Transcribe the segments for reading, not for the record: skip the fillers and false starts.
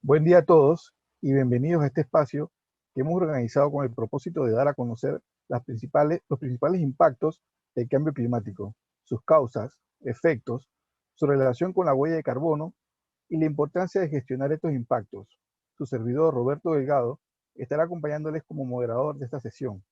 Buen día a todos y bienvenidos a este espacio que hemos organizado con el propósito de dar a conocer los principales impactos del cambio climático, sus causas, efectos, su relación con la huella de carbono y la importancia de gestionar estos impactos. Su servidor Roberto Delgado estará acompañándoles como moderador de esta sesión.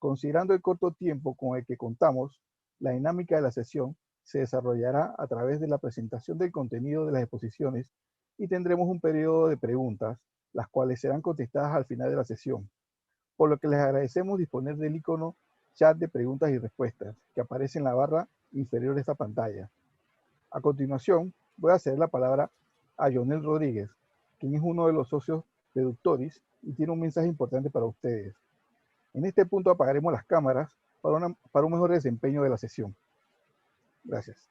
Considerando el corto tiempo con el que contamos, la dinámica de la sesión se desarrollará a través de la presentación del contenido de las exposiciones y tendremos un periodo de preguntas, las cuales serán contestadas al final de la sesión, por lo que les agradecemos disponer del icono chat de preguntas y respuestas que aparece en la barra inferior de esta pantalla. A continuación, voy a ceder la palabra a Jonel Rodríguez, quien es uno de los socios de Ductoris y tiene un mensaje importante para ustedes. En este punto apagaremos las cámaras para un mejor desempeño de la sesión. Gracias.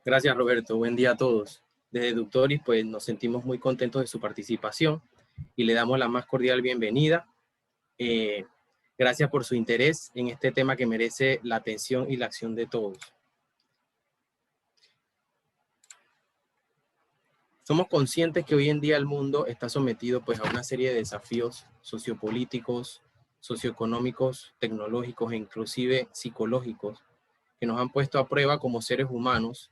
Gracias, Roberto. Buen día a todos. Desde Ductoris, pues nos sentimos muy contentos de su participación y le damos la más cordial bienvenida. Gracias por su interés en este tema que merece la atención y la acción de todos. Somos conscientes que hoy en día el mundo está sometido pues, a una serie de desafíos sociopolíticos, socioeconómicos, tecnológicos e inclusive psicológicos que nos han puesto a prueba como seres humanos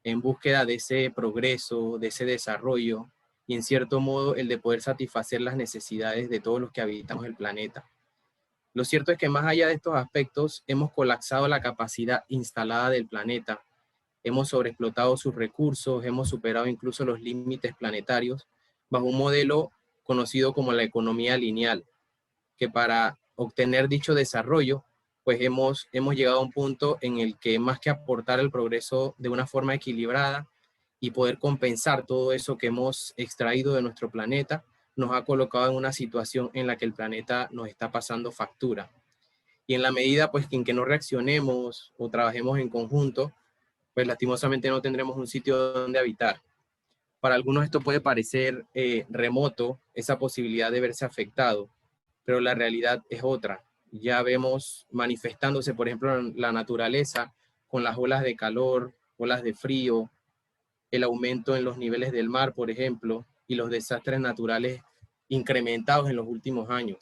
en búsqueda de ese progreso, de ese desarrollo y en cierto modo el de poder satisfacer las necesidades de todos los que habitamos el planeta. Lo cierto es que más allá de estos aspectos hemos colapsado la capacidad instalada del planeta, hemos sobreexplotado sus recursos, hemos superado incluso los límites planetarios bajo un modelo conocido como la economía lineal, que para obtener dicho desarrollo pues hemos llegado a un punto en el que más que aportar el progreso de una forma equilibrada y poder compensar todo eso que hemos extraído de nuestro planeta, nos ha colocado en una situación en la que el planeta nos está pasando factura. Y en la medida pues en que no reaccionemos o trabajemos en conjunto, pues lastimosamente no tendremos un sitio donde habitar. Para algunos esto puede parecer remoto, esa posibilidad de verse afectado, pero la realidad es otra. Ya vemos manifestándose, por ejemplo, en la naturaleza, con las olas de calor, olas de frío, el aumento en los niveles del mar, por ejemplo, y los desastres naturales incrementados en los últimos años.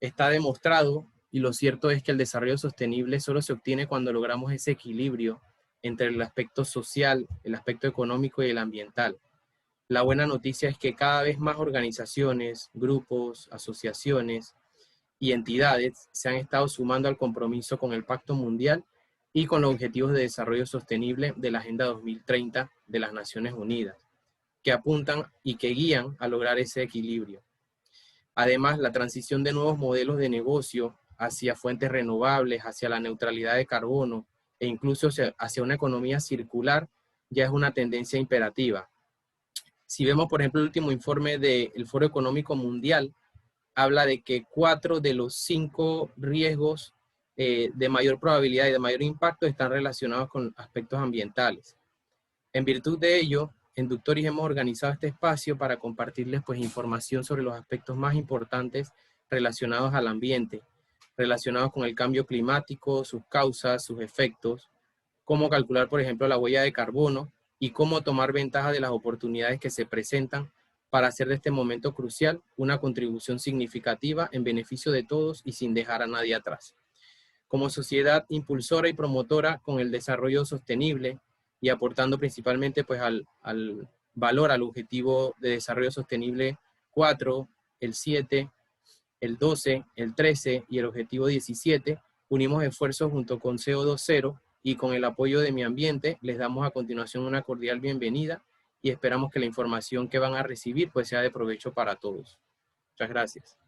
Está demostrado, y lo cierto es que el desarrollo sostenible solo se obtiene cuando logramos ese equilibrio entre el aspecto social, el aspecto económico y el ambiental. La buena noticia es que cada vez más organizaciones, grupos, asociaciones y entidades se han estado sumando al compromiso con el Pacto Mundial y con los Objetivos de Desarrollo Sostenible de la Agenda 2030 de las Naciones Unidas, que apuntan y que guían a lograr ese equilibrio. Además, la transición de nuevos modelos de negocio hacia fuentes renovables, hacia la neutralidad de carbono e incluso hacia una economía circular ya es una tendencia imperativa. Si vemos, por ejemplo, el último informe del Foro Económico Mundial, habla de que 4 de los 5 riesgos de mayor probabilidad y de mayor impacto están relacionados con aspectos ambientales. En virtud de ello, en Ductoris hemos organizado este espacio para compartirles pues, información sobre los aspectos más importantes relacionados al ambiente, relacionados con el cambio climático, sus causas, sus efectos, cómo calcular, por ejemplo, la huella de carbono y cómo tomar ventaja de las oportunidades que se presentan para hacer de este momento crucial una contribución significativa en beneficio de todos y sin dejar a nadie atrás. Como sociedad impulsora y promotora con el desarrollo sostenible y aportando principalmente pues, al valor, al objetivo de desarrollo sostenible 4, el 7, el 12, el 13 y el objetivo 17, unimos esfuerzos junto con CO2 Cero y con el apoyo de Mi Ambiente les damos a continuación una cordial bienvenida y esperamos que la información que van a recibir pues sea de provecho para todos. Muchas gracias.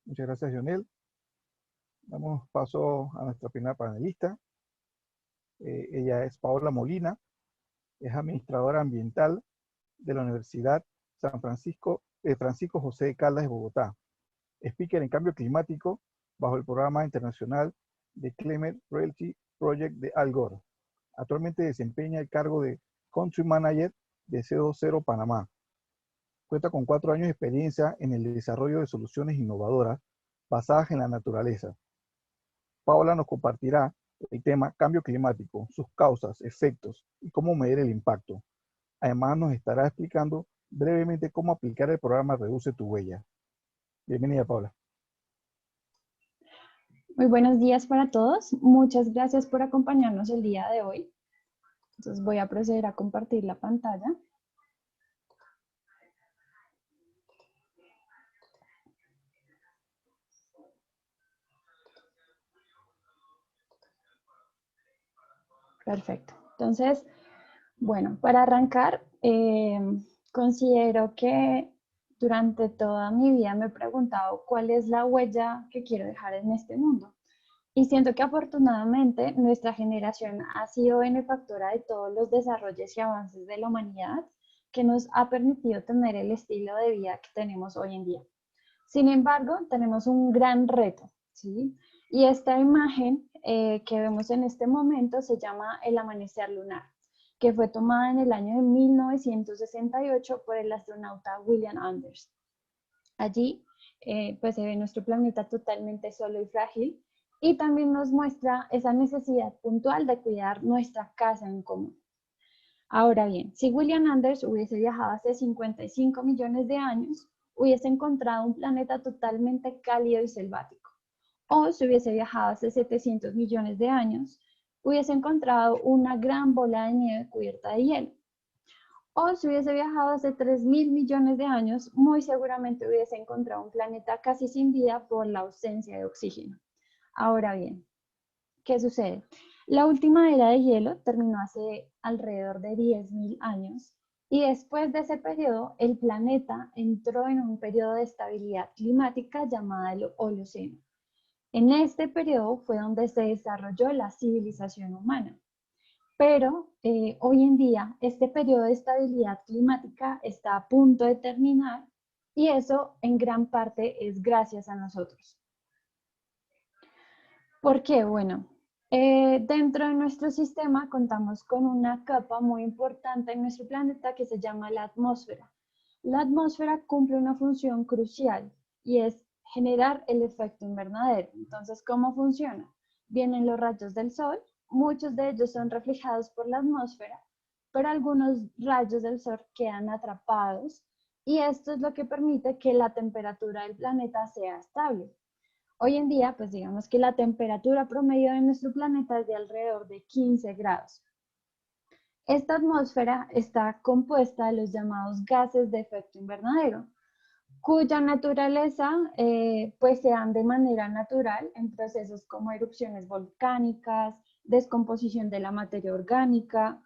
Muchas gracias, Jonel. Damos paso a nuestra primera panelista. Ella es Paola Molina, es administradora ambiental de la Universidad Francisco José de Caldas de Bogotá. Speaker en cambio climático bajo el programa internacional de Climate Reality Project de Al Gore. Actualmente desempeña el cargo de Country Manager de CO2 Cero Panamá. Cuenta con 4 años de experiencia en el desarrollo de soluciones innovadoras basadas en la naturaleza. Paola nos compartirá el tema cambio climático, sus causas, efectos y cómo medir el impacto. Además, nos estará explicando brevemente cómo aplicar el programa Reduce tu Huella. Bienvenida, Paula. Muy buenos días para todos. Muchas gracias por acompañarnos el día de hoy. Entonces voy a proceder a compartir la pantalla. Perfecto. Entonces, bueno, para arrancar, considero que durante toda mi vida me he preguntado cuál es la huella que quiero dejar en este mundo. Y siento que afortunadamente nuestra generación ha sido benefactora de todos los desarrollos y avances de la humanidad que nos ha permitido tener el estilo de vida que tenemos hoy en día. Sin embargo, tenemos un gran reto, ¿sí? Y esta imagen que vemos en este momento se llama el amanecer lunar, que fue tomada en el año de 1968 por el astronauta William Anders. Allí, pues se ve nuestro planeta totalmente solo y frágil, y también nos muestra esa necesidad puntual de cuidar nuestra casa en común. Ahora bien, si William Anders hubiese viajado hace 55 millones de años, hubiese encontrado un planeta totalmente cálido y selvático. O si hubiese viajado hace 700 millones de años, hubiese encontrado una gran bola de nieve cubierta de hielo. O si hubiese viajado hace 3.000 millones de años, muy seguramente hubiese encontrado un planeta casi sin vida por la ausencia de oxígeno. Ahora bien, ¿qué sucede? La última era de hielo terminó hace alrededor de 10.000 años y después de ese periodo el planeta entró en un periodo de estabilidad climática llamada el Holoceno. En este periodo fue donde se desarrolló la civilización humana. Pero hoy en día este periodo de estabilidad climática está a punto de terminar y eso en gran parte es gracias a nosotros. ¿Por qué? Bueno, dentro de nuestro sistema contamos con una capa muy importante en nuestro planeta que se llama la atmósfera. La atmósfera cumple una función crucial y es generar el efecto invernadero. Entonces, ¿cómo funciona? Vienen los rayos del sol, muchos de ellos son reflejados por la atmósfera, pero algunos rayos del sol quedan atrapados y esto es lo que permite que la temperatura del planeta sea estable. Hoy en día, pues digamos que la temperatura promedio de nuestro planeta es de alrededor de 15 grados. Esta atmósfera está compuesta de los llamados gases de efecto invernadero, cuya naturaleza pues se dan de manera natural en procesos como erupciones volcánicas, descomposición de la materia orgánica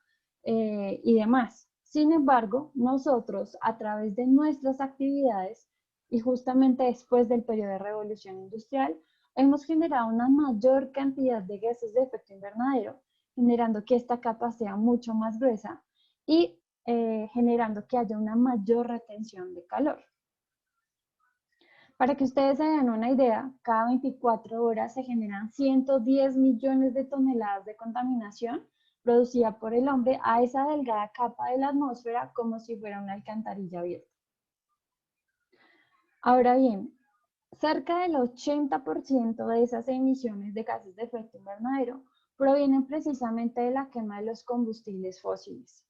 y demás. Sin embargo, nosotros a través de nuestras actividades y justamente después del periodo de revolución industrial, hemos generado una mayor cantidad de gases de efecto invernadero, generando que esta capa sea mucho más gruesa y generando que haya una mayor retención de calor. Para que ustedes se den una idea, cada 24 horas se generan 110 millones de toneladas de contaminación producida por el hombre a esa delgada capa de la atmósfera como si fuera una alcantarilla abierta. Ahora bien, cerca del 80% de esas emisiones de gases de efecto invernadero provienen precisamente de la quema de los combustibles fósiles.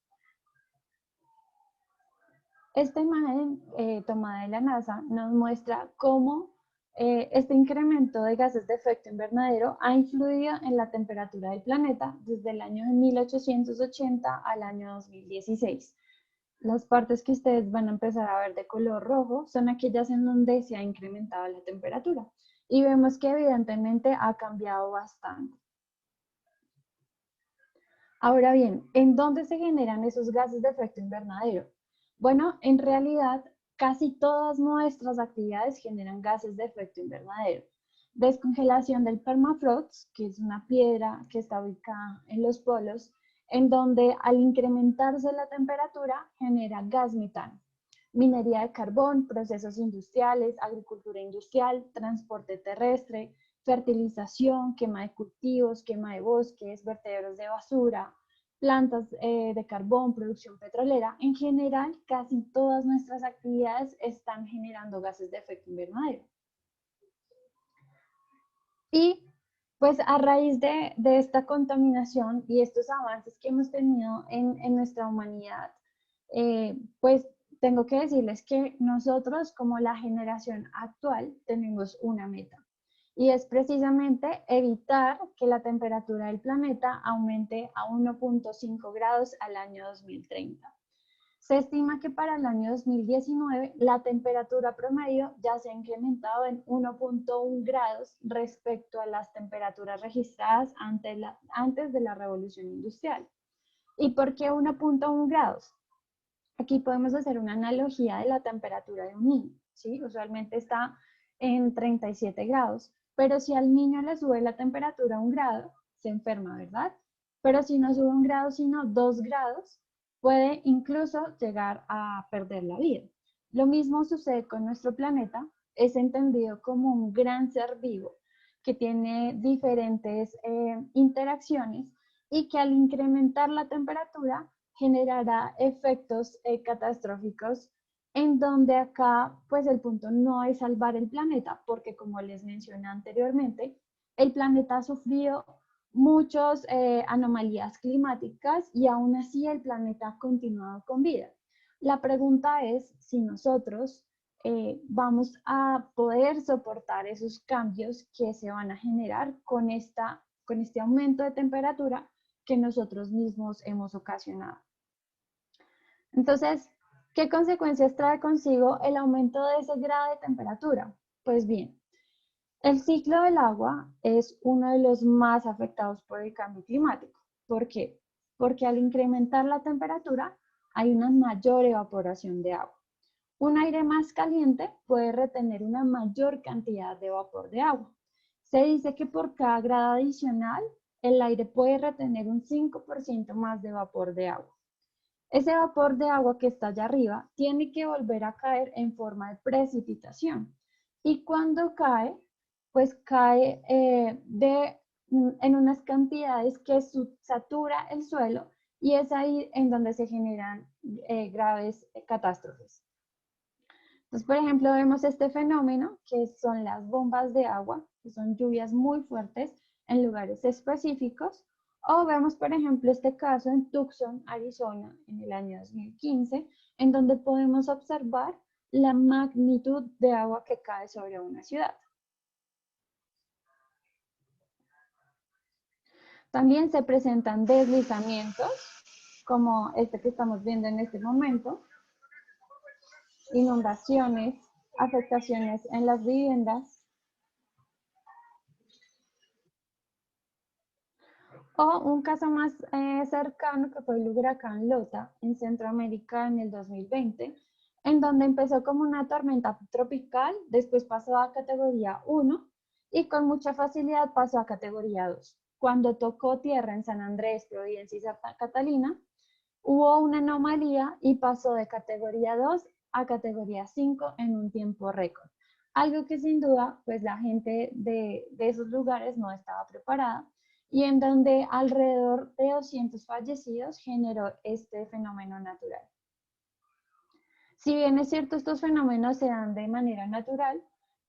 Esta imagen tomada de la NASA nos muestra cómo este incremento de gases de efecto invernadero ha influido en la temperatura del planeta desde el año de 1880 al año 2016. Las partes que ustedes van a empezar a ver de color rojo son aquellas en donde se ha incrementado la temperatura y vemos que evidentemente ha cambiado bastante. Ahora bien, ¿en dónde se generan esos gases de efecto invernadero? Bueno, en realidad casi todas nuestras actividades generan gases de efecto invernadero. Descongelación del permafrost, que es una piedra que está ubicada en los polos, en donde al incrementarse la temperatura genera gas metano. Minería de carbón, procesos industriales, agricultura industrial, transporte terrestre, fertilización, quema de cultivos, quema de bosques, vertederos de basura, plantas de carbón, producción petrolera. En general, casi todas nuestras actividades están generando gases de efecto invernadero. Y Pues a raíz de esta contaminación y estos avances que hemos tenido en nuestra humanidad, pues tengo que decirles que nosotros como la generación actual tenemos una meta y es precisamente evitar que la temperatura del planeta aumente a 1.5 grados al año 2030. Se estima que para el año 2019 la temperatura promedio ya se ha incrementado en 1.1 grados respecto a las temperaturas registradas antes de la revolución industrial. ¿Y por qué 1.1 grados? Aquí podemos hacer una analogía de la temperatura de un niño, ¿sí? Usualmente está en 37 grados, pero si al niño le sube la temperatura a 1 grado, se enferma, ¿verdad? Pero si no sube 1 grado, sino 2 grados, puede incluso llegar a perder la vida. Lo mismo sucede con nuestro planeta, es entendido como un gran ser vivo que tiene diferentes interacciones y que al incrementar la temperatura generará efectos catastróficos en donde acá pues el punto no es salvar el planeta porque como les mencioné anteriormente, el planeta ha sufrido muchas anomalías climáticas y aún así el planeta ha continuado con vida. La pregunta es si nosotros vamos a poder soportar esos cambios que se van a generar con este aumento de temperatura que nosotros mismos hemos ocasionado. Entonces, ¿qué consecuencias trae consigo el aumento de ese grado de temperatura? Pues bien, el ciclo del agua es uno de los más afectados por el cambio climático. ¿Por qué? Porque al incrementar la temperatura hay una mayor evaporación de agua. Un aire más caliente puede retener una mayor cantidad de vapor de agua. Se dice que por cada grado adicional, el aire puede retener un 5% más de vapor de agua. Ese vapor de agua que está allá arriba tiene que volver a caer en forma de precipitación. Y cuando cae, pues cae en unas cantidades que satura el suelo y es ahí en donde se generan graves catástrofes. Entonces, por ejemplo, vemos este fenómeno que son las bombas de agua, que son lluvias muy fuertes en lugares específicos. O vemos, por ejemplo, este caso en Tucson, Arizona, en el año 2015, en donde podemos observar la magnitud de agua que cae sobre una ciudad. También se presentan deslizamientos, como este que estamos viendo en este momento, inundaciones, afectaciones en las viviendas, o un caso más cercano que fue el huracán Lota en Centroamérica en el 2020, en donde empezó como una tormenta tropical, después pasó a categoría 1 y con mucha facilidad pasó a categoría 2. Cuando tocó tierra en San Andrés, Providencia y Santa Catalina, hubo una anomalía y pasó de categoría 2 a categoría 5 en un tiempo récord. Algo que sin duda, pues la gente de esos lugares no estaba preparada y en donde alrededor de 200 fallecidos generó este fenómeno natural. Si bien es cierto estos fenómenos se dan de manera natural,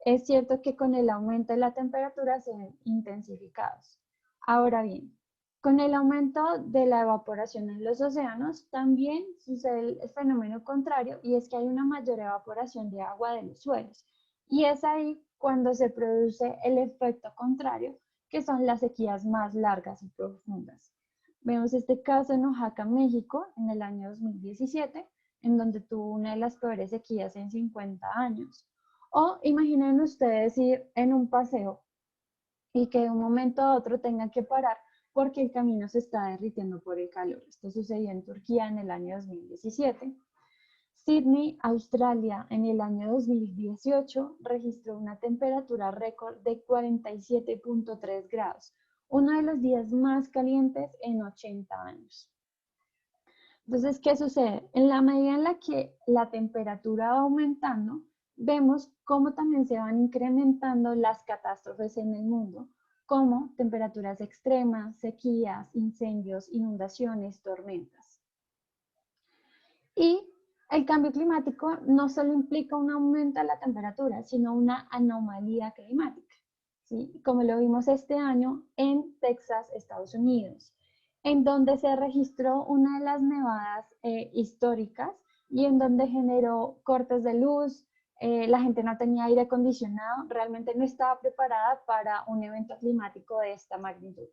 es cierto que con el aumento de la temperatura se ven intensificados. Ahora bien, con el aumento de la evaporación en los océanos también sucede el fenómeno contrario y es que hay una mayor evaporación de agua de los suelos. Y es ahí cuando se produce el efecto contrario, que son las sequías más largas y profundas. Vemos este caso en Oaxaca, México, en el año 2017, en donde tuvo una de las peores sequías en 50 años. O imaginen ustedes ir en un paseo y que de un momento a otro tengan que parar porque el camino se está derritiendo por el calor. Esto sucedió en Turquía en el año 2017. Sydney, Australia, en el año 2018 registró una temperatura récord de 47.3 grados, uno de los días más calientes en 80 años. Entonces, ¿qué sucede? En la medida en la que la temperatura va aumentando, vemos cómo también se van incrementando las catástrofes en el mundo, como temperaturas extremas, sequías, incendios, inundaciones, tormentas. Y el cambio climático no solo implica un aumento de la temperatura, sino una anomalía climática. ¿sí? Como lo vimos este año en Texas, Estados Unidos, en donde se registró una de las nevadas históricas y en donde generó cortes de luz, la gente no tenía aire acondicionado, realmente no estaba preparada para un evento climático de esta magnitud.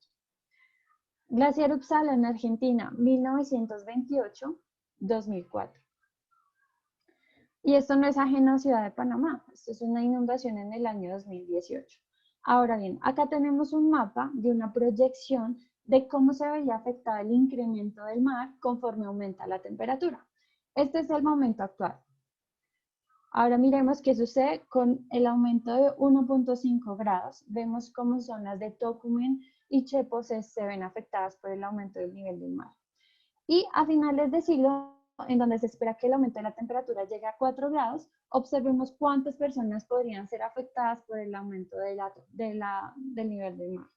Glaciar Uppsala en Argentina, 1928-2004. Y esto no es ajeno a Ciudad de Panamá, esto es una inundación en el año 2018. Ahora bien, acá tenemos un mapa de una proyección de cómo se veía afectado el incremento del mar conforme aumenta la temperatura. Este es el momento actual. Ahora miremos qué sucede con el aumento de 1.5 grados. Vemos cómo zonas de Tocumen y Chepo se ven afectadas por el aumento del nivel del mar. Y a finales de siglo, en donde se espera que el aumento de la temperatura llegue a 4 grados, observemos cuántas personas podrían ser afectadas por el aumento del nivel del mar.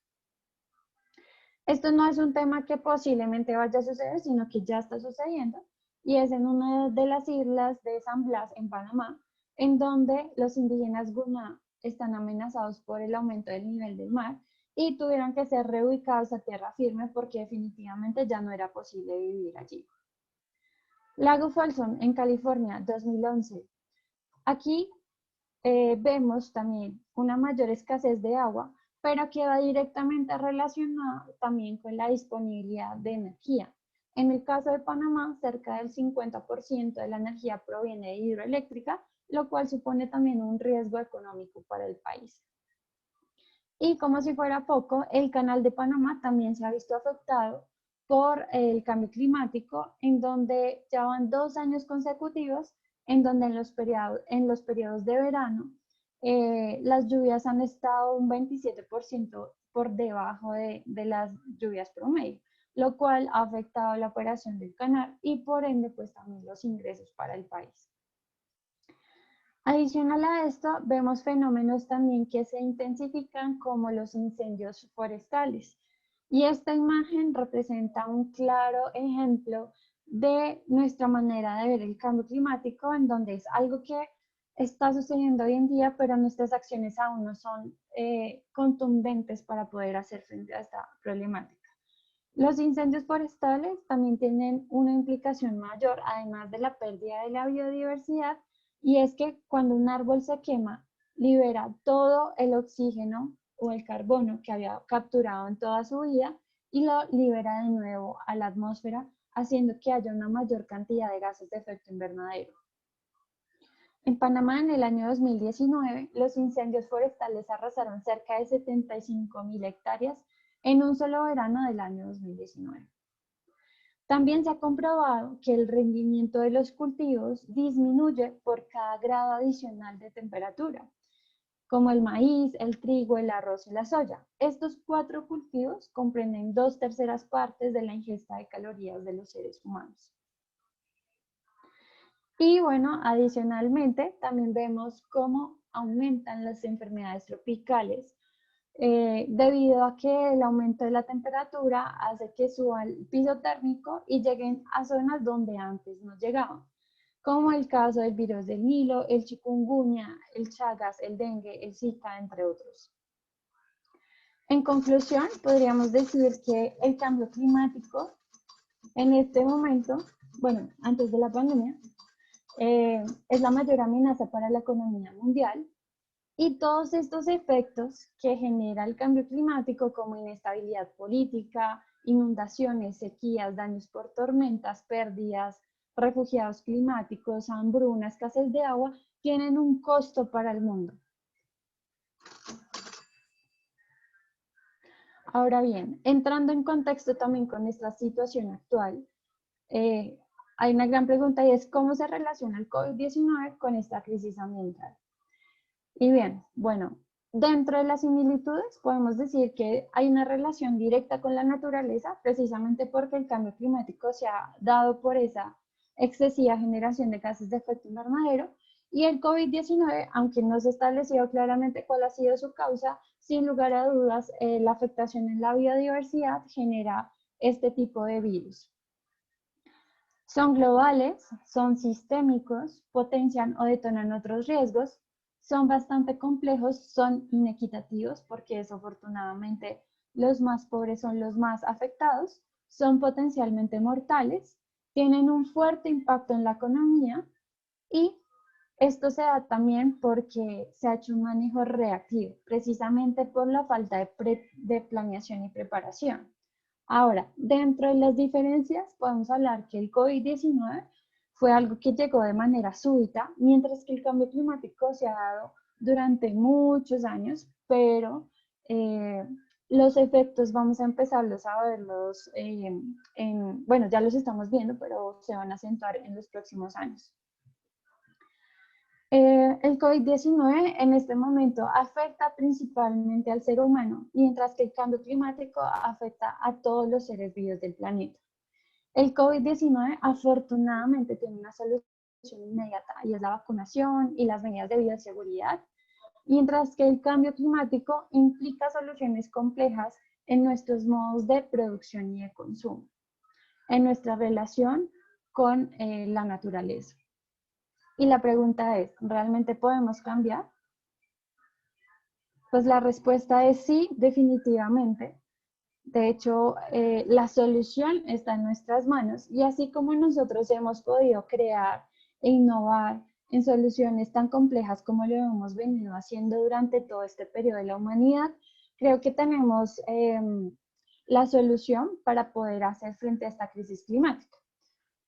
Esto no es un tema que posiblemente vaya a suceder, sino que ya está sucediendo, y es en una de las islas de San Blas, en Panamá, en donde los indígenas Guna están amenazados por el aumento del nivel del mar y tuvieron que ser reubicados a tierra firme porque definitivamente ya no era posible vivir allí. Lago Folsom, en California, 2011. Aquí vemos también una mayor escasez de agua, pero que va directamente relacionada también con la disponibilidad de energía. En el caso de Panamá, cerca del 50% de la energía proviene de hidroeléctrica, lo cual supone también un riesgo económico para el país. Y como si fuera poco, el Canal de Panamá también se ha visto afectado por el cambio climático, en donde ya van 2 años consecutivos, en donde en los periodos de verano las lluvias han estado un 27% por debajo de las lluvias promedio, lo cual ha afectado la operación del canal y por ende pues también los ingresos para el país. Adicional a esto, vemos fenómenos también que se intensifican como los incendios forestales. Y esta imagen representa un claro ejemplo de nuestra manera de ver el cambio climático, en donde es algo que está sucediendo hoy en día, pero nuestras acciones aún no son contundentes para poder hacer frente a esta problemática. Los incendios forestales también tienen una implicación mayor, además de la pérdida de la biodiversidad, y es que cuando un árbol se quema, libera todo el oxígeno o el carbono que había capturado en toda su vida y lo libera de nuevo a la atmósfera, haciendo que haya una mayor cantidad de gases de efecto invernadero. En Panamá, en el año 2019, los incendios forestales arrasaron cerca de 75.000 hectáreas en un solo verano del año 2019. También se ha comprobado que el rendimiento de los cultivos disminuye por cada grado adicional de temperatura, como el maíz, el trigo, el arroz y la soya. Estos 4 cultivos comprenden 2/3 partes de la ingesta de calorías de los seres humanos. Y bueno, adicionalmente también vemos cómo aumentan las enfermedades tropicales debido a que el aumento de la temperatura hace que suba el piso térmico y lleguen a zonas donde antes no llegaban, como el caso del virus del Nilo, el chikungunya, el Chagas, el dengue, el Zika, entre otros. En conclusión, podríamos decir que el cambio climático en este momento, bueno, antes de la pandemia, es la mayor amenaza para la economía mundial. Y todos estos efectos que genera el cambio climático, como inestabilidad política, inundaciones, sequías, daños por tormentas, pérdidas, refugiados climáticos, hambruna, escasez de agua, tienen un costo para el mundo. Ahora bien, entrando en contexto también con esta situación actual, hay una gran pregunta y es cómo se relaciona el COVID-19 con esta crisis ambiental. Y bien, bueno, dentro de las similitudes podemos decir que hay una relación directa con la naturaleza, precisamente porque el cambio climático se ha dado por esa excesiva generación de gases de efecto invernadero, y el COVID-19, aunque no se ha establecido claramente cuál ha sido su causa, sin lugar a dudas, la afectación en la biodiversidad genera este tipo de virus. Son globales, son sistémicos, potencian o detonan otros riesgos, son bastante complejos, son inequitativos porque desafortunadamente los más pobres son los más afectados, son potencialmente mortales, tienen un fuerte impacto en la economía y esto se da también porque se ha hecho un manejo reactivo, precisamente por la falta de planeación y preparación. Ahora, dentro de las diferencias, podemos hablar que el COVID-19 fue algo que llegó de manera súbita, mientras que el cambio climático se ha dado durante muchos años, pero los efectos vamos a empezarlos a verlos, bueno, ya los estamos viendo, pero se van a acentuar en los próximos años. El COVID-19 en este momento afecta principalmente al ser humano, mientras que el cambio climático afecta a todos los seres vivos del planeta. El COVID-19 afortunadamente tiene una solución inmediata y es la vacunación y las medidas de bioseguridad, mientras que el cambio climático implica soluciones complejas en nuestros modos de producción y de consumo, en nuestra relación con la naturaleza. Y la pregunta es, ¿realmente podemos cambiar? Pues la respuesta es sí, definitivamente. De hecho, la solución está en nuestras manos y así como nosotros hemos podido crear e innovar en soluciones tan complejas como lo hemos venido haciendo durante todo este periodo de la humanidad, creo que tenemos la solución para poder hacer frente a esta crisis climática.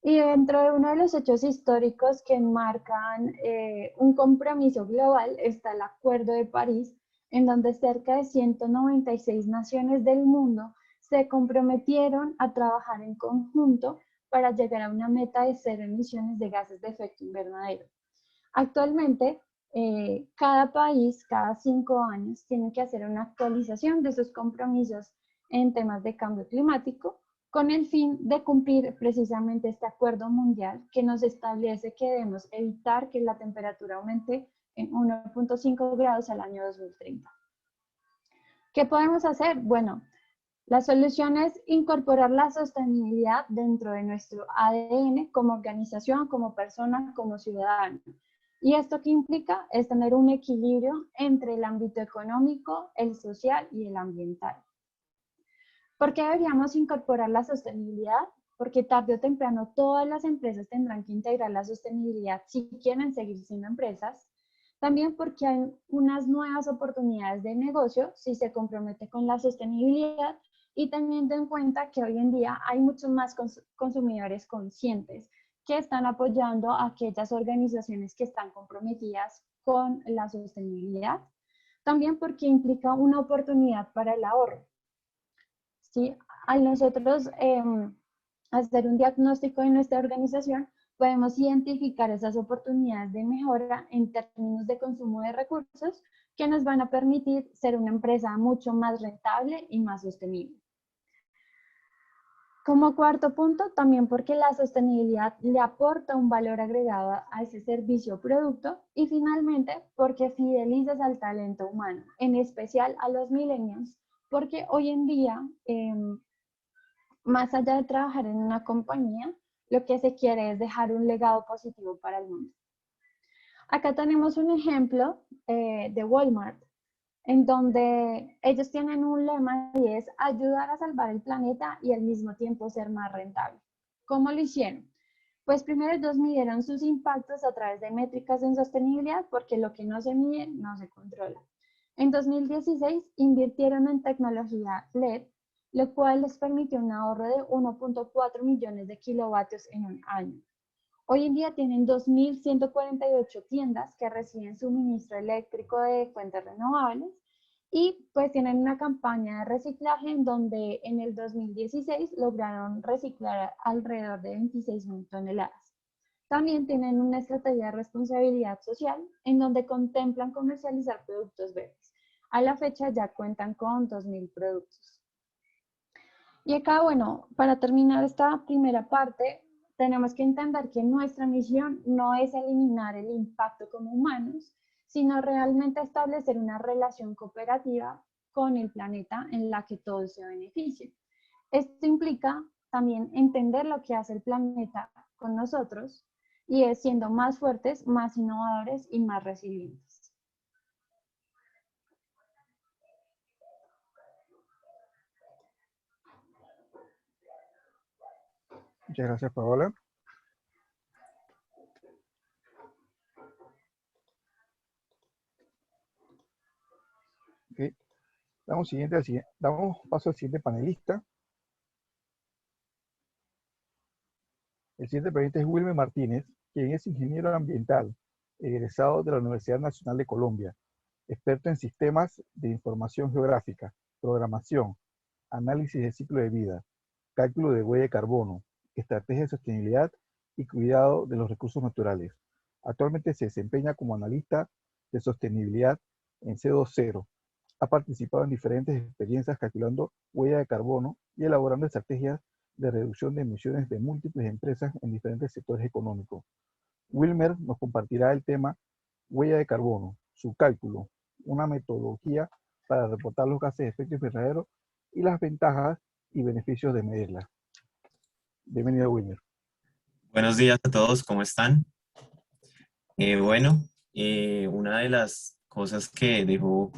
Y dentro de uno de los hechos históricos que enmarcan un compromiso global está el Acuerdo de París, en donde cerca de 196 naciones del mundo se comprometieron a trabajar en conjunto para llegar a una meta de cero emisiones de gases de efecto invernadero. Actualmente, cada país, cada 5 años, tiene que hacer una actualización de sus compromisos en temas de cambio climático, con el fin de cumplir precisamente este acuerdo mundial que nos establece que debemos evitar que la temperatura aumente en 1.5 grados al año 2030. ¿Qué podemos hacer? Bueno, la solución es incorporar la sostenibilidad dentro de nuestro ADN como organización, como persona, como ciudadano. ¿Y esto qué implica? Es tener un equilibrio entre el ámbito económico, el social y el ambiental. ¿Por qué deberíamos incorporar la sostenibilidad? Porque tarde o temprano todas las empresas tendrán que integrar la sostenibilidad si quieren seguir siendo empresas. También porque hay unas nuevas oportunidades de negocio si se compromete con la sostenibilidad y teniendo en cuenta que hoy en día hay muchos más consumidores conscientes que están apoyando a aquellas organizaciones que están comprometidas con la sostenibilidad. También porque implica una oportunidad para el ahorro. ¿Sí? Al nosotros hacer un diagnóstico de nuestra organización, podemos identificar esas oportunidades de mejora en términos de consumo de recursos que nos van a permitir ser una empresa mucho más rentable y más sostenible. Como cuarto punto, también porque la sostenibilidad le aporta un valor agregado a ese servicio o producto y finalmente porque fidelizas al talento humano, en especial a los millennials, porque hoy en día, más allá de trabajar en una compañía, lo que se quiere es dejar un legado positivo para el mundo. Acá tenemos un ejemplo de Walmart, en donde ellos tienen un lema y es ayudar a salvar el planeta y al mismo tiempo ser más rentable. ¿Cómo lo hicieron? Pues primero ellos midieron sus impactos a través de métricas en sostenibilidad porque lo que no se mide no se controla. En 2016 invirtieron en tecnología LED, lo cual les permitió un ahorro de 1.4 millones de kilovatios en un año. Hoy en día tienen 2.148 tiendas que reciben suministro eléctrico de fuentes renovables y pues tienen una campaña de reciclaje en donde en el 2016 lograron reciclar alrededor de 26.000 toneladas. También tienen una estrategia de responsabilidad social en donde contemplan comercializar productos verdes. A la fecha ya cuentan con 2.000 productos. Y acá, bueno, para terminar esta primera parte, tenemos que entender que nuestra misión no es eliminar el impacto como humanos, sino realmente establecer una relación cooperativa con el planeta en la que todos se beneficien. Esto implica también entender lo que hace el planeta con nosotros y es siendo más fuertes, más innovadores y más resilientes. Muchas gracias, Paola. Ok. Damos paso al siguiente panelista. El siguiente panelista es Wilmer Martínez, quien es ingeniero ambiental, egresado de la Universidad Nacional de Colombia, experto en sistemas de información geográfica, programación, análisis de ciclo de vida, cálculo de huella de carbono, estrategia de sostenibilidad y cuidado de los recursos naturales. Actualmente se desempeña como analista de sostenibilidad en CO2. Ha participado en diferentes experiencias calculando huella de carbono y elaborando estrategias de reducción de emisiones de múltiples empresas en diferentes sectores económicos. Wilmer nos compartirá el tema huella de carbono, su cálculo, una metodología para reportar los gases de efecto invernadero y las ventajas y beneficios de medirla. Bienvenido, Wilmer. Buenos días a todos, ¿cómo están? Una de las cosas que dejó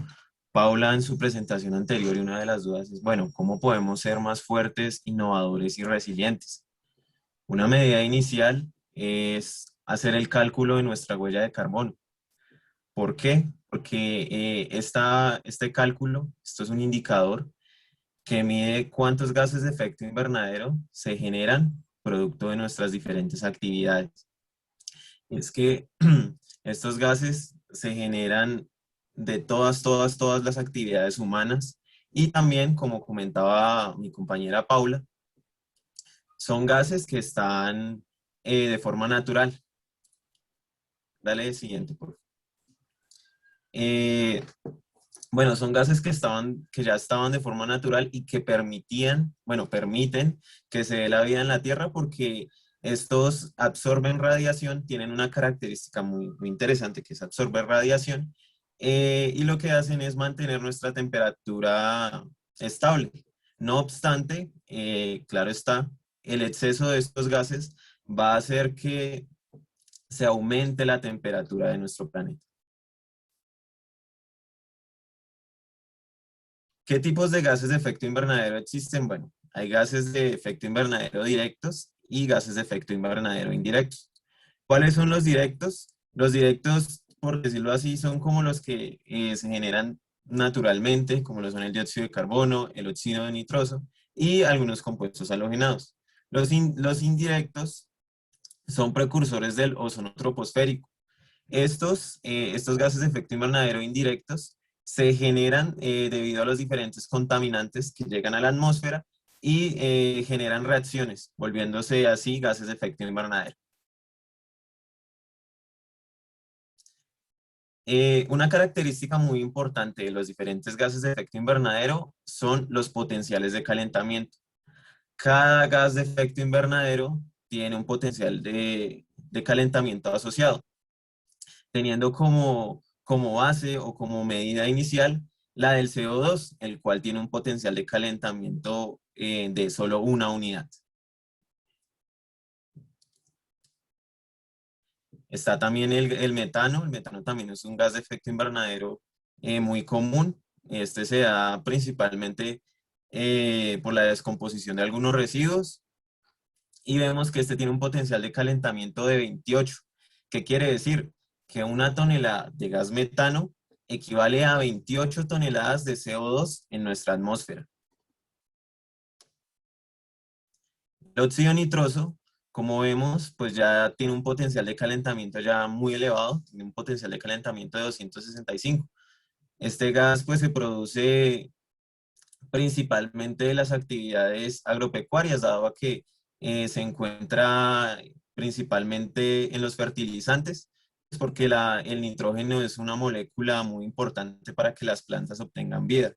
Paula en su presentación anterior y una de las dudas es, bueno, ¿cómo podemos ser más fuertes, innovadores y resilientes? Una medida inicial es hacer el cálculo de nuestra huella de carbono. ¿Por qué? Porque este cálculo, esto es un indicador que mide cuántos gases de efecto invernadero se generan producto de nuestras diferentes actividades. Es que estos gases se generan de todas las actividades humanas y también, como comentaba mi compañera Paula, son gases que están de forma natural. Dale el siguiente, por favor. Son gases que ya estaban de forma natural y que permiten que se dé la vida en la Tierra porque estos absorben radiación, tienen una característica muy interesante que es absorber radiación y lo que hacen es mantener nuestra temperatura estable. No obstante, claro está, el exceso de estos gases va a hacer que se aumente la temperatura de nuestro planeta. ¿Qué tipos de gases de efecto invernadero existen? Bueno, hay gases de efecto invernadero directos y gases de efecto invernadero indirectos. ¿Cuáles son los directos? Los directos, por decirlo así, son como los que se generan naturalmente, como lo son el dióxido de carbono, el óxido de nitroso y algunos compuestos halogenados. Los indirectos son precursores del ozono troposférico. Estos gases de efecto invernadero indirectos se generan debido a los diferentes contaminantes que llegan a la atmósfera y generan reacciones, volviéndose así gases de efecto invernadero. Una característica muy importante de los diferentes gases de efecto invernadero son los potenciales de calentamiento. Cada gas de efecto invernadero tiene un potencial de calentamiento asociado, teniendo como base o como medida inicial la del CO2, el cual tiene un potencial de calentamiento de solo una unidad. Está también el metano. El metano también es un gas de efecto invernadero muy común. Este se da principalmente por la descomposición de algunos residuos y vemos que este tiene un potencial de calentamiento de 28. ¿Qué quiere decir? Que una tonelada de gas metano equivale a 28 toneladas de CO2 en nuestra atmósfera. El óxido nitroso, como vemos, pues ya tiene un potencial de calentamiento ya muy elevado, tiene un potencial de calentamiento de 265. Este gas pues se produce principalmente de las actividades agropecuarias, dado a que se encuentra principalmente en los fertilizantes, porque el nitrógeno es una molécula muy importante para que las plantas obtengan vida.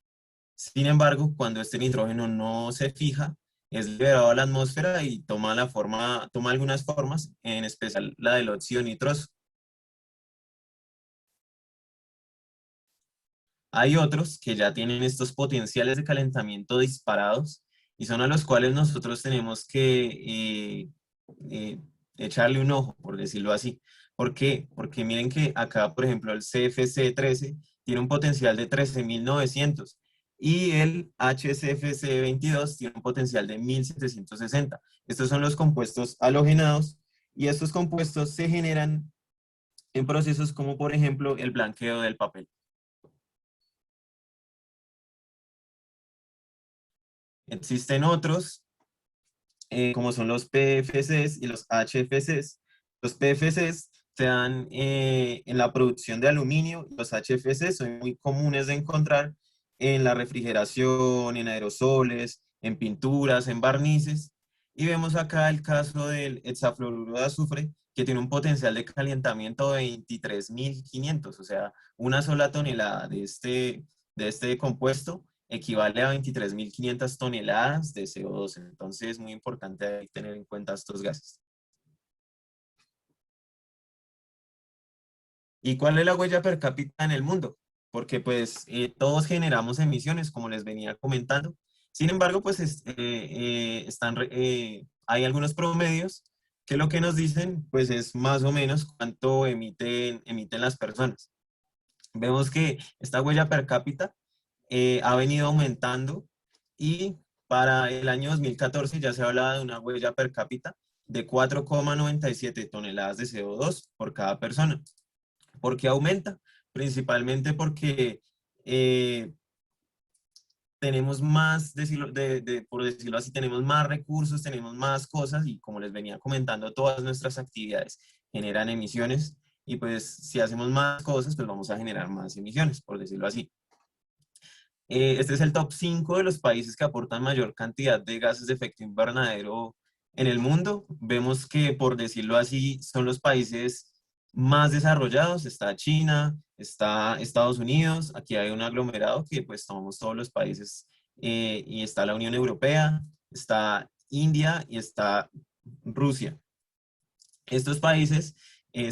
Sin embargo, cuando este nitrógeno no se fija, es liberado a la atmósfera y toma algunas formas, en especial la del óxido nitroso. Hay otros que ya tienen estos potenciales de calentamiento disparados y son a los cuales nosotros tenemos que echarle un ojo, por decirlo así. ¿Por qué? Porque miren que acá, por ejemplo, el CFC13 tiene un potencial de 13.900 y el HCFC 22 tiene un potencial de 1760. Estos son los compuestos halogenados y estos compuestos se generan en procesos como por ejemplo el blanqueo del papel. Existen otros, como son los PFCs y los HFCs. Los PFCs se dan en la producción de aluminio, los HFCs son muy comunes de encontrar en la refrigeración, en aerosoles, en pinturas, en barnices. Y vemos acá el caso del hexafluoruro de azufre, que tiene un potencial de calentamiento de 23.500, o sea, una sola tonelada de este compuesto equivale a 23.500 toneladas de CO2. Entonces es muy importante tener en cuenta estos gases. ¿Y cuál es la huella per cápita en el mundo? Porque pues todos generamos emisiones, como les venía comentando. Sin embargo, pues hay algunos promedios que lo que nos dicen pues es más o menos cuánto emiten las personas. Vemos que esta huella per cápita ha venido aumentando y para el año 2014 ya se hablaba de una huella per cápita de 4,97 toneladas de CO2 por cada persona. ¿Por qué aumenta? Principalmente porque tenemos más, por decirlo así, tenemos más recursos, tenemos más cosas y como les venía comentando, todas nuestras actividades generan emisiones y pues si hacemos más cosas, pues vamos a generar más emisiones, por decirlo así. Este es el top 5 de los países que aportan mayor cantidad de gases de efecto invernadero en el mundo. Vemos que, por decirlo así, son los países más desarrollados. Está China, está Estados Unidos, aquí hay un aglomerado que pues tomamos todos los países y está la Unión Europea, está India y está Rusia. Estos países,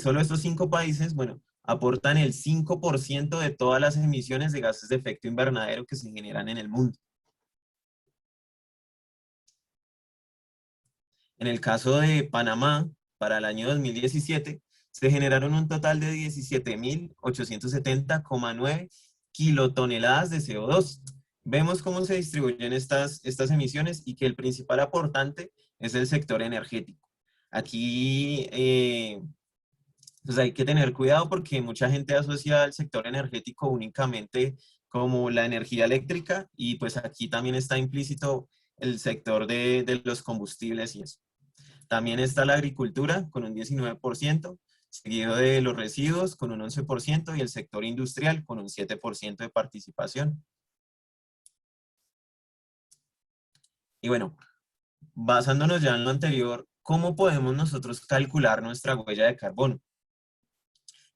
solo estos 5 países, bueno, aportan el 5% de todas las emisiones de gases de efecto invernadero que se generan en el mundo. En el caso de Panamá, para el año 2017, se generaron un total de 17.870,9 kilotoneladas de CO2. Vemos cómo se distribuyen estas emisiones y que el principal aportante es el sector energético. Aquí pues hay que tener cuidado porque mucha gente asocia al sector energético únicamente como la energía eléctrica y pues aquí también está implícito el sector de los combustibles y eso. También está la agricultura con un 19%, seguido de los residuos con un 11% y el sector industrial con un 7% de participación. Y bueno, basándonos ya en lo anterior, ¿cómo podemos nosotros calcular nuestra huella de carbono?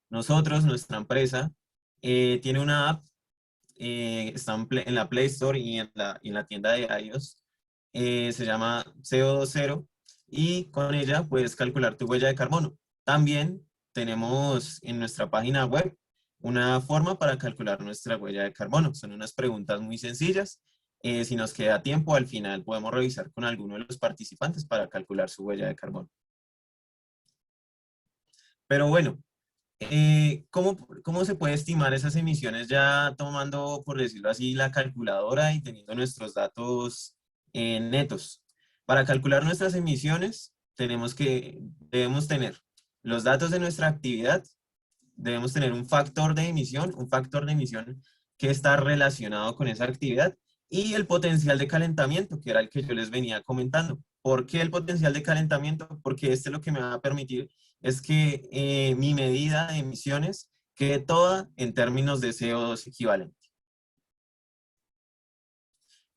Nosotros, nuestra empresa, tiene una app, está en la Play Store y en la tienda de iOS, se llama CO2 Zero y con ella puedes calcular tu huella de carbono. También tenemos en nuestra página web una forma para calcular nuestra huella de carbono. Son unas preguntas muy sencillas. Si nos queda tiempo, al final podemos revisar con alguno de los participantes para calcular su huella de carbono. Pero bueno, ¿cómo se puede estimar esas emisiones ya tomando, por decirlo así, la calculadora y teniendo nuestros datos netos? Para calcular nuestras emisiones, debemos tener los datos de nuestra actividad, debemos tener un factor de emisión que está relacionado con esa actividad y el potencial de calentamiento, que era el que yo les venía comentando. ¿Por qué el potencial de calentamiento? Porque este lo que me va a permitir es que mi medida de emisiones quede toda en términos de CO2 equivalente.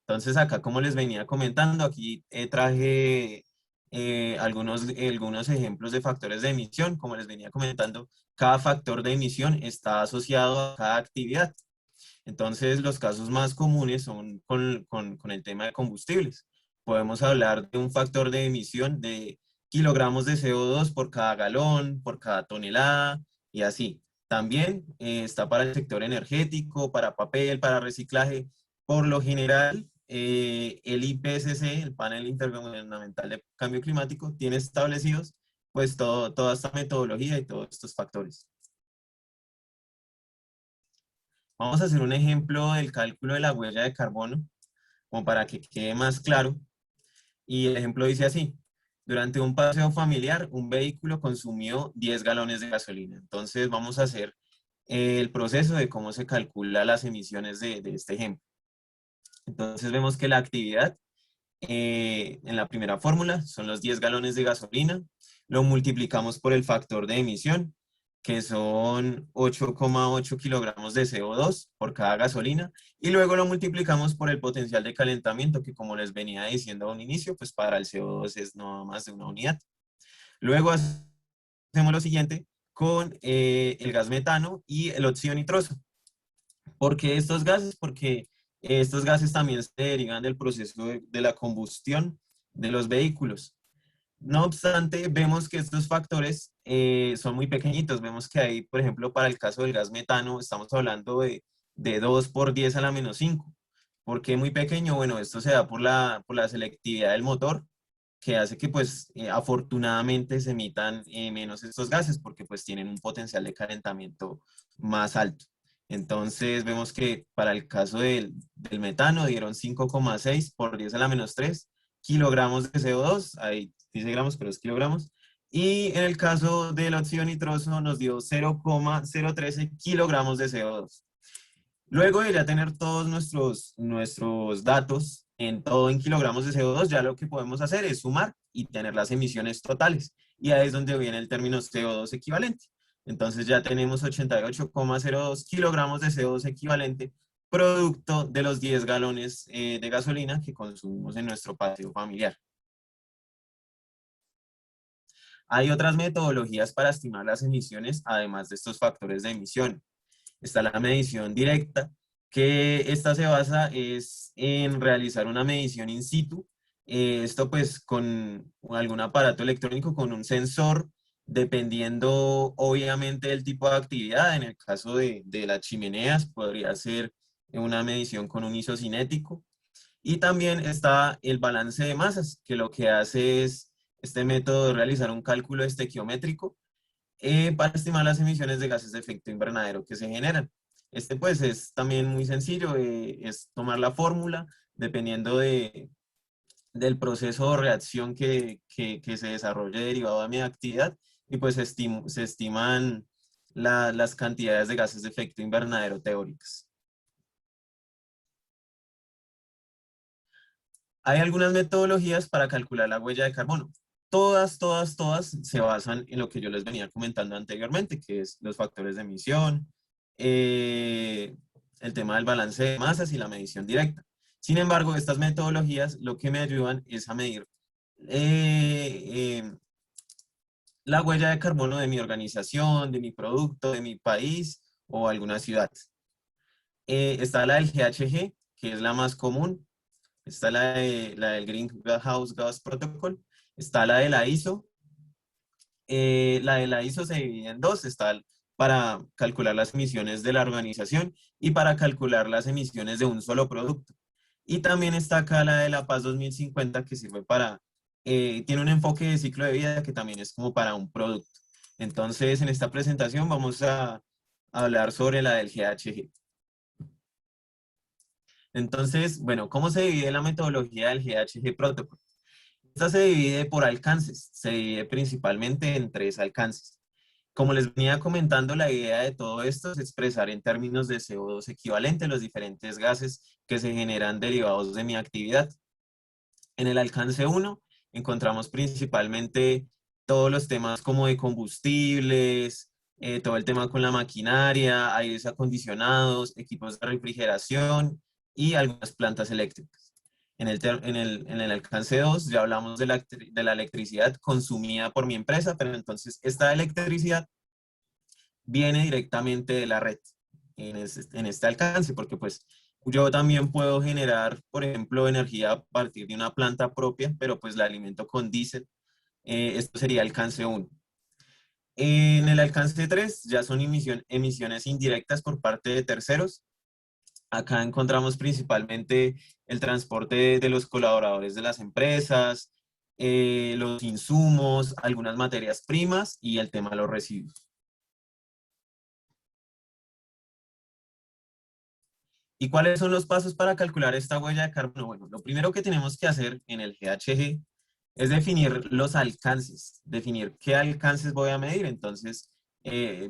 Entonces acá, como les venía comentando, aquí traje algunos ejemplos de factores de emisión. Como les venía comentando, cada factor de emisión está asociado a cada actividad. Entonces, los casos más comunes son con el tema de combustibles. Podemos hablar de un factor de emisión de kilogramos de CO2 por cada galón, por cada tonelada y así. También está para el sector energético, para papel, para reciclaje. Por lo general, el IPCC, el Panel Intergubernamental de Cambio Climático, tiene establecidos pues toda esta metodología y todos estos factores. Vamos a hacer un ejemplo del cálculo de la huella de carbono, como para que quede más claro. Y el ejemplo dice así: durante un paseo familiar, un vehículo consumió 10 galones de gasolina. Entonces vamos a hacer el proceso de cómo se calcula las emisiones de este ejemplo. Entonces vemos que la actividad en la primera fórmula son los 10 galones de gasolina, lo multiplicamos por el factor de emisión, que son 8,8 kilogramos de CO2 por cada gasolina, y luego lo multiplicamos por el potencial de calentamiento, que como les venía diciendo a un inicio, pues para el CO2 es no más de una unidad. Luego hacemos lo siguiente con el gas metano y el óxido nitroso. ¿Por qué estos gases? Porque estos gases también se derivan del proceso de la combustión de los vehículos. No obstante, vemos que estos factores son muy pequeñitos. Vemos que ahí, por ejemplo, para el caso del gas metano, estamos hablando de 2 por 10 a la menos 5. ¿Por qué muy pequeño? Bueno, esto se da por la selectividad del motor, que hace que, pues, afortunadamente se emitan menos estos gases, porque, pues, tienen un potencial de calentamiento más alto. Entonces, vemos que para el caso del metano dieron 5,6 por 10 a la menos 3 kilogramos de CO2, ahí dice gramos, pero es kilogramos. Y en el caso del óxido nitroso nos dio 0,013 kilogramos de CO2. Luego de ya tener todos nuestros datos en todo en kilogramos de CO2, ya lo que podemos hacer es sumar y tener las emisiones totales. Y ahí es donde viene el término CO2 equivalente. Entonces ya tenemos 88,02 kilogramos de CO2 equivalente, producto de los 10 galones de gasolina que consumimos en nuestro paseo familiar. Hay otras metodologías para estimar las emisiones, además de estos factores de emisión. Está la medición directa, que esta se basa en realizar una medición in situ. Esto pues con algún aparato electrónico, con un sensor, dependiendo obviamente del tipo de actividad. En el caso de las chimeneas podría ser una medición con un isocinético. Y también está el balance de masas, que lo que hace es este método de realizar un cálculo estequiométrico para estimar las emisiones de gases de efecto invernadero que se generan. Este pues es también muy sencillo, es tomar la fórmula dependiendo del proceso o reacción que se desarrolle derivado de mi actividad, y pues se estiman las cantidades de gases de efecto invernadero teóricas. Hay algunas metodologías para calcular la huella de carbono. Todas se basan en lo que yo les venía comentando anteriormente, que es los factores de emisión, el tema del balance de masas y la medición directa. Sin embargo, estas metodologías lo que me ayudan es a medir la huella de carbono de mi organización, de mi producto, de mi país o alguna ciudad. Está la del GHG, que es la más común. Está la del Greenhouse Gas Protocol. Está la de la ISO. La de la ISO se divide en dos. Está para calcular las emisiones de la organización y para calcular las emisiones de un solo producto. Y también está acá la de la Paz 2050, que sirve para, tiene un enfoque de ciclo de vida que también es como para un producto. Entonces, en esta presentación vamos a hablar sobre la del GHG. Entonces, bueno, ¿cómo se divide la metodología del GHG Protocol? Esta se divide por alcances, se divide principalmente en 3 alcances. Como les venía comentando, la idea de todo esto es expresar en términos de CO2 equivalente los diferentes gases que se generan derivados de mi actividad. En el alcance 1 encontramos principalmente todos los temas como de combustibles, todo el tema con la maquinaria, aires acondicionados, equipos de refrigeración y algunas plantas eléctricas. En el alcance 2 ya hablamos de la electricidad consumida por mi empresa, pero entonces esta electricidad viene directamente de la red en este alcance, porque pues yo también puedo generar, por ejemplo, energía a partir de una planta propia, pero pues la alimento con diésel. Esto sería alcance 1. En el alcance 3 ya son emisiones indirectas por parte de terceros. Acá encontramos principalmente el transporte de los colaboradores de las empresas, los insumos, algunas materias primas y el tema de los residuos. ¿Y cuáles son los pasos para calcular esta huella de carbono? Bueno, lo primero que tenemos que hacer en el GHG es definir los alcances, definir qué alcances voy a medir. Entonces,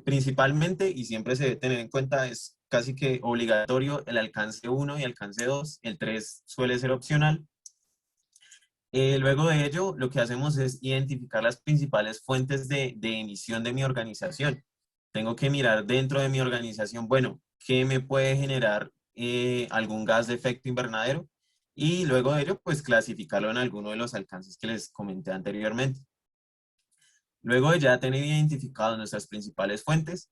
principalmente, y siempre se debe tener en cuenta, es casi que obligatorio el alcance 1 y alcance 2, el 3 suele ser opcional. Luego de ello, lo que hacemos es identificar las principales fuentes de emisión de mi organización. Tengo que mirar dentro de mi organización, bueno, ¿qué me puede generar algún gas de efecto invernadero? Y luego de ello, pues clasificarlo en alguno de los alcances que les comenté anteriormente. Luego de ya tener identificado nuestras principales fuentes,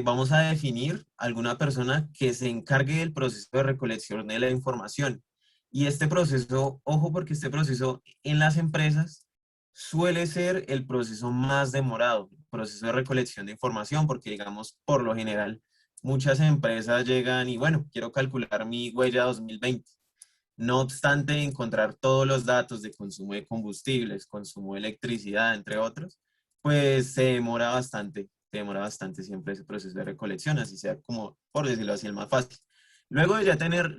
vamos a definir alguna persona que se encargue del proceso de recolección de la información. Y este proceso, ojo, porque este proceso en las empresas suele ser el proceso más demorado, el proceso de recolección de información, porque digamos, por lo general, muchas empresas llegan y bueno, quiero calcular mi huella 2020. No obstante, encontrar todos los datos de consumo de combustibles, consumo de electricidad, entre otros, pues se demora bastante siempre ese proceso de recolección, así sea como, por decirlo así, el más fácil. Luego de ya tener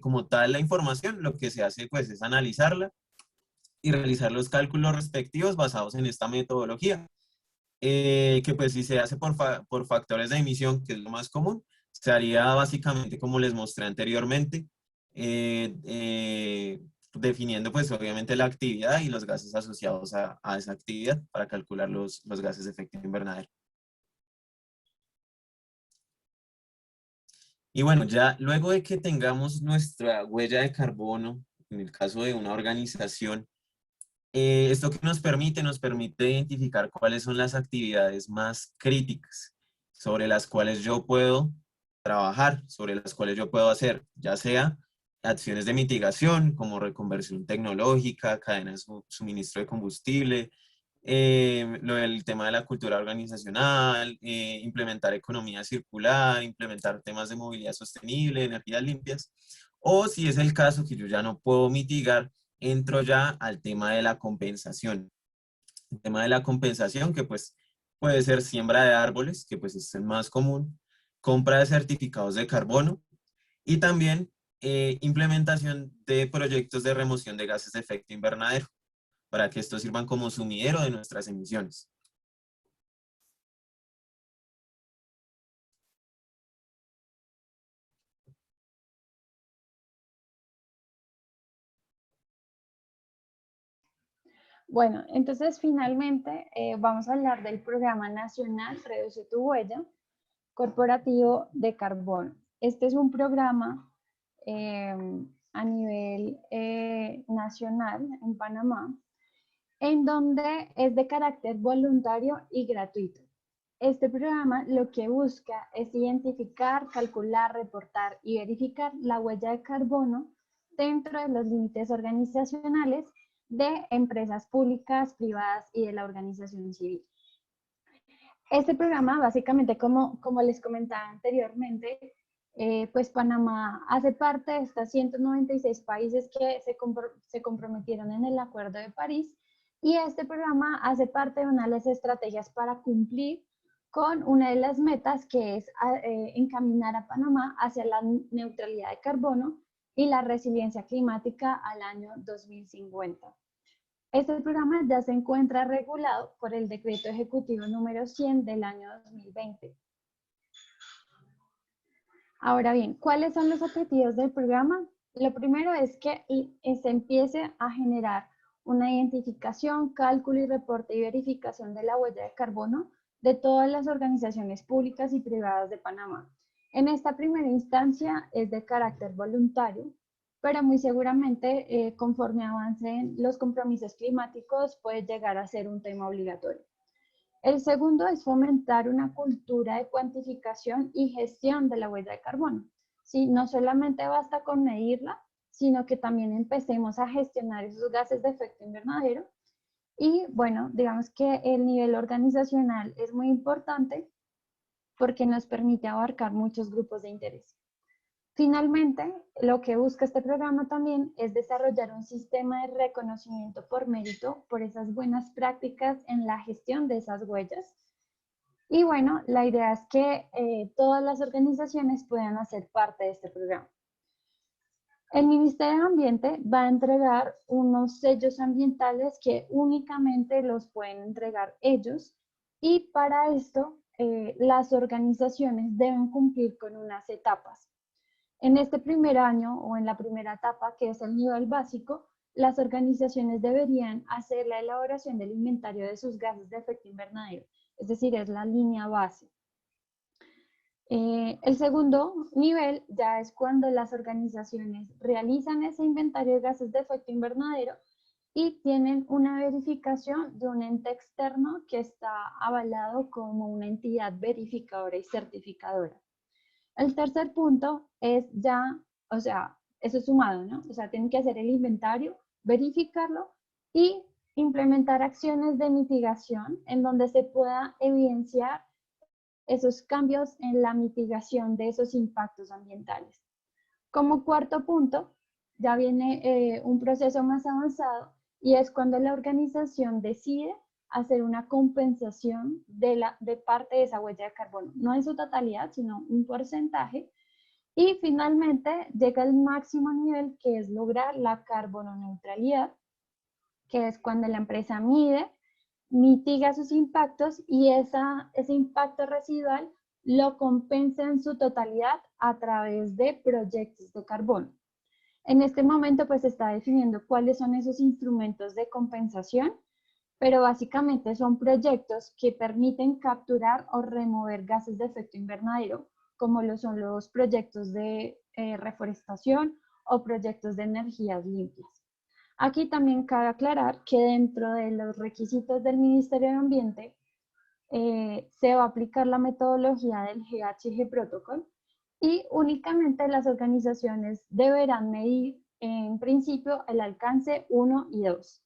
como tal la información, lo que se hace pues es analizarla y realizar los cálculos respectivos basados en esta metodología, que pues si se hace por factores de emisión, que es lo más común, se haría básicamente como les mostré anteriormente, definiendo pues obviamente la actividad y los gases asociados a esa actividad para calcular los gases de efecto invernadero. Y bueno, ya luego de que tengamos nuestra huella de carbono, en el caso de una organización, esto que nos permite identificar cuáles son las actividades más críticas sobre las cuales yo puedo trabajar, sobre las cuales yo puedo hacer, ya sea acciones de mitigación como reconversión tecnológica, cadena de suministro de combustible, el tema de la cultura organizacional, implementar economía circular, implementar temas de movilidad sostenible, energías limpias, o si es el caso que yo ya no puedo mitigar, entro ya al tema de la compensación. El tema de la compensación, que pues puede ser siembra de árboles, que pues es el más común, compra de certificados de carbono y también implementación de proyectos de remoción de gases de efecto invernadero, para que estos sirvan como sumidero de nuestras emisiones. Bueno, entonces finalmente vamos a hablar del Programa Nacional Reduce tu Huella Corporativo de Carbono. Este es un programa a nivel nacional en Panamá, en donde es de carácter voluntario y gratuito. Este programa lo que busca es identificar, calcular, reportar y verificar la huella de carbono dentro de los límites organizacionales de empresas públicas, privadas y de la organización civil. Este programa, básicamente, como les comentaba anteriormente, pues Panamá hace parte de estos 196 países que se comprometieron en el Acuerdo de París, y este programa hace parte de una de las estrategias para cumplir con una de las metas, que es encaminar a Panamá hacia la neutralidad de carbono y la resiliencia climática al año 2050. Este programa ya se encuentra regulado por el Decreto Ejecutivo número 100 del año 2020. Ahora bien, ¿cuáles son los objetivos del programa? Lo primero es que se empiece a generar una identificación, cálculo y reporte y verificación de la huella de carbono de todas las organizaciones públicas y privadas de Panamá. En esta primera instancia es de carácter voluntario, pero muy seguramente conforme avancen los compromisos climáticos puede llegar a ser un tema obligatorio. El segundo es fomentar una cultura de cuantificación y gestión de la huella de carbono. ¿Sí? No solamente basta con medirla, sino que también empecemos a gestionar esos gases de efecto invernadero. Y bueno, digamos que el nivel organizacional es muy importante porque nos permite abarcar muchos grupos de interés. Finalmente, lo que busca este programa también es desarrollar un sistema de reconocimiento por mérito por esas buenas prácticas en la gestión de esas huellas. Y bueno, la idea es que todas las organizaciones puedan hacer parte de este programa. El Ministerio de Ambiente va a entregar unos sellos ambientales que únicamente los pueden entregar ellos, y para esto las organizaciones deben cumplir con unas etapas. En este primer año o en la primera etapa, que es el nivel básico, las organizaciones deberían hacer la elaboración del inventario de sus gases de efecto invernadero, es decir, es la línea base. El segundo nivel ya es cuando las organizaciones realizan ese inventario de gases de efecto invernadero y tienen una verificación de un ente externo que está avalado como una entidad verificadora y certificadora. El tercer punto es ya, o sea, eso es sumado, ¿no? O sea, tienen que hacer el inventario, verificarlo y implementar acciones de mitigación en donde se pueda evidenciar esos cambios en la mitigación de esos impactos ambientales. Como cuarto punto, ya viene un proceso más avanzado, y es cuando la organización decide hacer una compensación de parte de esa huella de carbono, no en su totalidad, sino un porcentaje. Y finalmente llega el máximo nivel, que es lograr la carbono neutralidad, que es cuando la empresa mitiga sus impactos y ese impacto residual lo compensa en su totalidad a través de proyectos de carbono. En este momento pues se está definiendo cuáles son esos instrumentos de compensación, pero básicamente son proyectos que permiten capturar o remover gases de efecto invernadero, como lo son los proyectos de reforestación o proyectos de energías limpias. Aquí también cabe aclarar que dentro de los requisitos del Ministerio de Ambiente se va a aplicar la metodología del GHG Protocol, y únicamente las organizaciones deberán medir en principio el alcance 1 y 2.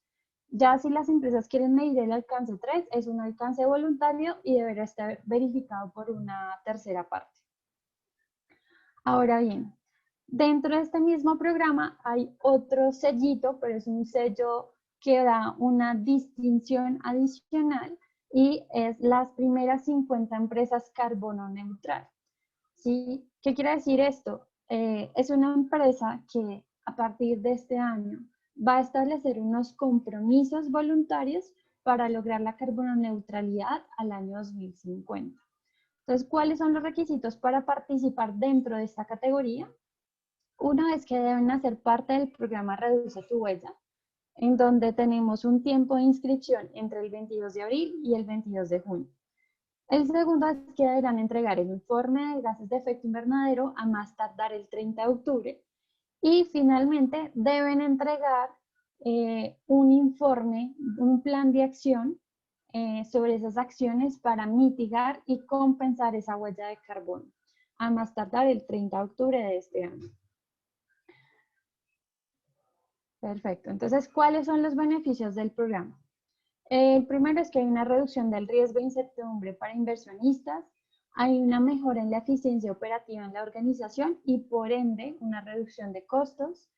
Ya si las empresas quieren medir el alcance 3, es un alcance voluntario y deberá estar verificado por una tercera parte. Ahora bien, dentro de este mismo programa hay otro sellito, pero es un sello que da una distinción adicional, y es las primeras 50 empresas carbono neutral. ¿Sí? ¿Qué quiere decir esto? Es una empresa que a partir de este año va a establecer unos compromisos voluntarios para lograr la carbono neutralidad al año 2050. Entonces, ¿cuáles son los requisitos para participar dentro de esta categoría? Uno es que deben hacer parte del programa Reduce tu Huella, en donde tenemos un tiempo de inscripción entre el 22 de abril y el 22 de junio. El segundo es que deberán entregar el informe de gases de efecto invernadero a más tardar el 30 de octubre. Y finalmente deben entregar un informe, un plan de acción sobre esas acciones para mitigar y compensar esa huella de carbono, a más tardar el 30 de octubre de este año. Perfecto. Entonces, ¿cuáles son los beneficios del programa? El primero es que hay una reducción del riesgo e incertidumbre para inversionistas, hay una mejora en la eficiencia operativa en la organización y por ende una reducción de costos.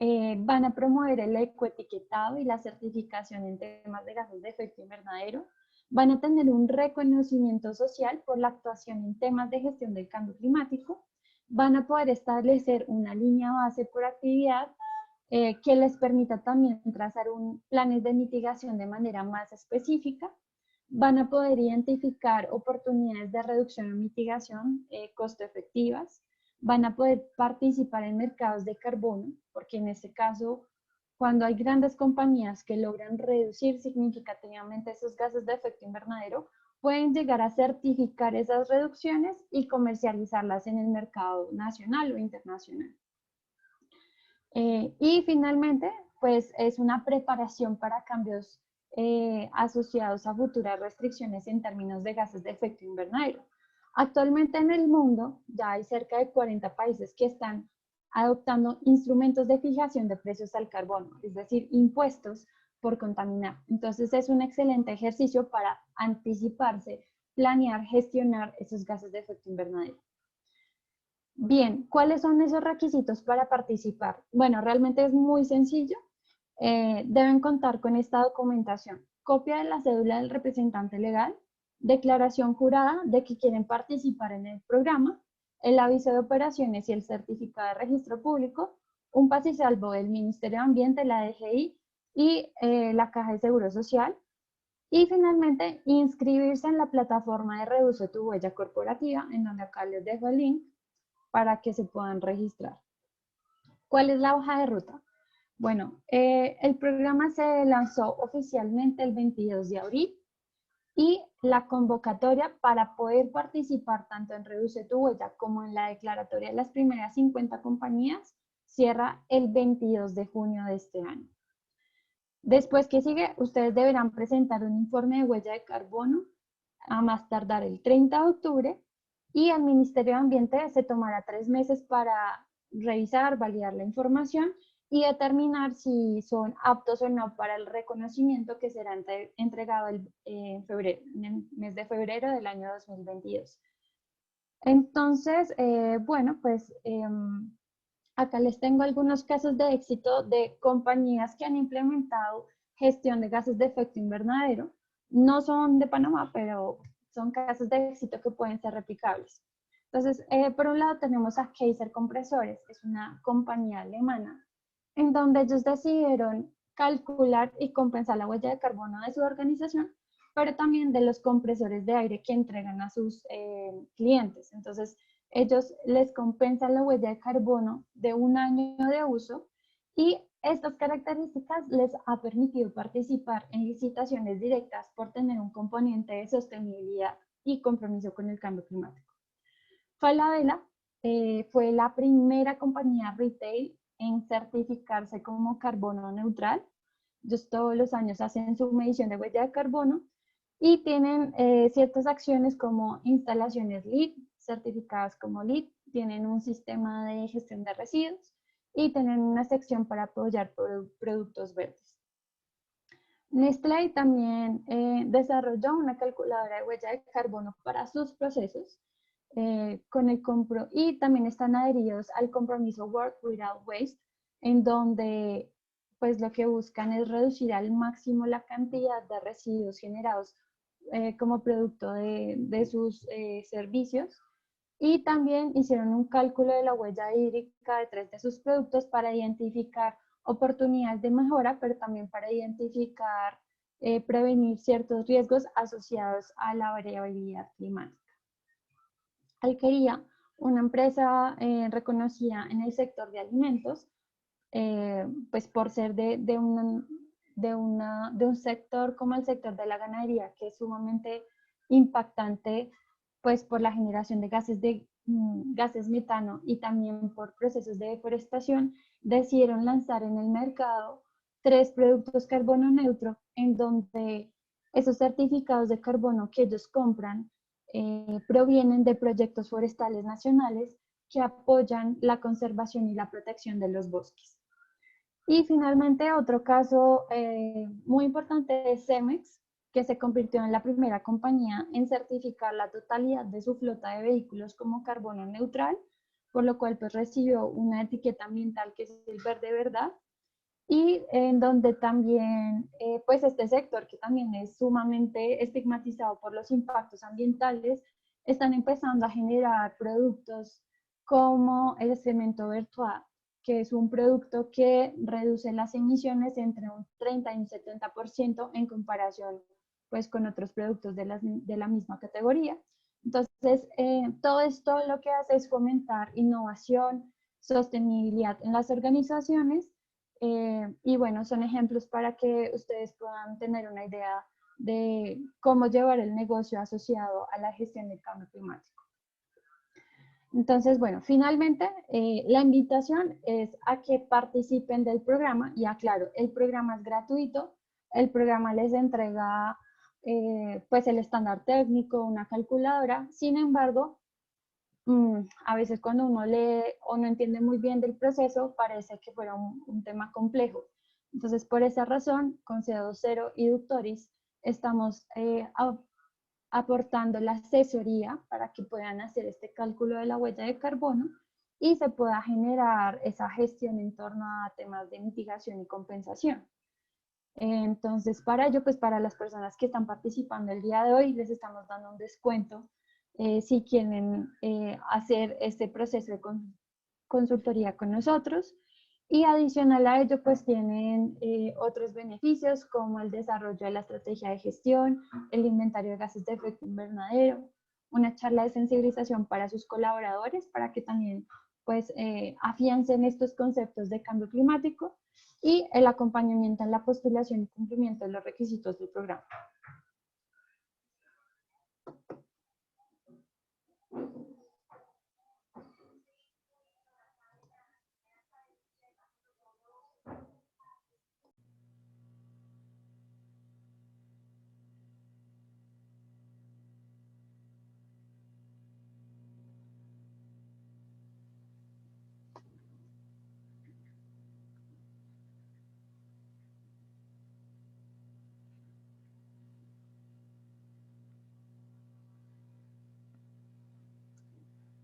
Van a promover el ecoetiquetado y la certificación en temas de gases de efecto invernadero. Van a tener un reconocimiento social por la actuación en temas de gestión del cambio climático. Van a poder establecer una línea base por actividad que les permita también trazar planes de mitigación de manera más específica. Van a poder identificar oportunidades de reducción o mitigación costo efectivas. Van a poder participar en mercados de carbono, porque en este caso, cuando hay grandes compañías que logran reducir significativamente esos gases de efecto invernadero, pueden llegar a certificar esas reducciones y comercializarlas en el mercado nacional o internacional. Y finalmente, pues es una preparación para cambios asociados a futuras restricciones en términos de gases de efecto invernadero. Actualmente en el mundo ya hay cerca de 40 países que están adoptando instrumentos de fijación de precios al carbono, es decir, impuestos por contaminar. Entonces es un excelente ejercicio para anticiparse, planear, gestionar esos gases de efecto invernadero. Bien, ¿cuáles son esos requisitos para participar? Bueno, realmente es muy sencillo. Deben contar con esta documentación: copia de la cédula del representante legal, declaración jurada de que quieren participar en el programa, el aviso de operaciones y el certificado de registro público, un pase y salvo del Ministerio de Ambiente, la DGI y la Caja de Seguro Social. Y finalmente, inscribirse en la plataforma de Reduce tu Huella Corporativa, en donde acá les dejo el link para que se puedan registrar. ¿Cuál es la hoja de ruta? Bueno, el programa se lanzó oficialmente el 22 de abril y la convocatoria para poder participar tanto en Reduce tu Huella como en la declaratoria de las primeras 50 compañías cierra el 22 de junio de este año. Después que sigue, ustedes deberán presentar un informe de huella de carbono a más tardar el 30 de octubre y el Ministerio de Ambiente se tomará 3 meses para revisar, validar la información y determinar si son aptos o no para el reconocimiento que será entregado en febrero, en el mes de febrero del año 2022. Entonces, bueno, pues acá les tengo algunos casos de éxito de compañías que han implementado gestión de gases de efecto invernadero. No son de Panamá, pero son casos de éxito que pueden ser replicables. Entonces, por un lado tenemos a Kaiser Compresores, es una compañía alemana, en donde ellos decidieron calcular y compensar la huella de carbono de su organización, pero también de los compresores de aire que entregan a sus clientes. Entonces, ellos les compensan la huella de carbono de un año de uso y estas características les ha permitido participar en licitaciones directas por tener un componente de sostenibilidad y compromiso con el cambio climático. Falabella fue la primera compañía retail en certificarse como carbono neutral. Ellos todos los años hacen su medición de huella de carbono y tienen ciertas acciones como instalaciones LEED, certificadas como LEED, tienen un sistema de gestión de residuos y tienen una sección para apoyar productos verdes. Nestlé también desarrolló una calculadora de huella de carbono para sus procesos y también están adheridos al compromiso Work Without Waste, en donde pues lo que buscan es reducir al máximo la cantidad de residuos generados como producto de sus servicios. Y también hicieron un cálculo de la huella hídrica de 3 de sus productos para identificar oportunidades de mejora, pero también para identificar, prevenir ciertos riesgos asociados a la variabilidad climática. Alquería, una empresa reconocida en el sector de alimentos, pues por ser de un sector como el sector de la ganadería, que es sumamente impactante pues por la generación de gases metano y también por procesos de deforestación, decidieron lanzar en el mercado 3 productos carbono neutro, en donde esos certificados de carbono que ellos compran provienen de proyectos forestales nacionales que apoyan la conservación y la protección de los bosques. Y finalmente, otro caso muy importante es Cemex, que se convirtió en la primera compañía en certificar la totalidad de su flota de vehículos como carbono neutral, por lo cual pues recibió una etiqueta ambiental que es el verde verdad, y en donde también pues este sector, que también es sumamente estigmatizado por los impactos ambientales, están empezando a generar productos como el cemento Vertua, que es un producto que reduce las emisiones entre un 30 y un 70% en comparación pues con otros productos de la misma categoría. Entonces, todo esto lo que hace es fomentar innovación, sostenibilidad en las organizaciones, y bueno, son ejemplos para que ustedes puedan tener una idea de cómo llevar el negocio asociado a la gestión del cambio climático. Entonces, bueno, finalmente la invitación es a que participen del programa. Y aclaro, el programa es gratuito, el programa les entrega pues el estándar técnico, una calculadora. Sin embargo, a veces cuando uno lee o no entiende muy bien del proceso, parece que fuera un tema complejo. Entonces, por esa razón, con CO0 y Ductoris estamos aportando la asesoría para que puedan hacer este cálculo de la huella de carbono y se pueda generar esa gestión en torno a temas de mitigación y compensación. Entonces, para ello, pues para las personas que están participando el día de hoy, les estamos dando un descuento si quieren hacer este proceso de consultoría con nosotros. Y adicional a ello, pues tienen otros beneficios como el desarrollo de la estrategia de gestión, el inventario de gases de efecto invernadero, una charla de sensibilización para sus colaboradores para que también pues afiancen estos conceptos de cambio climático y el acompañamiento en la postulación y cumplimiento de los requisitos del programa.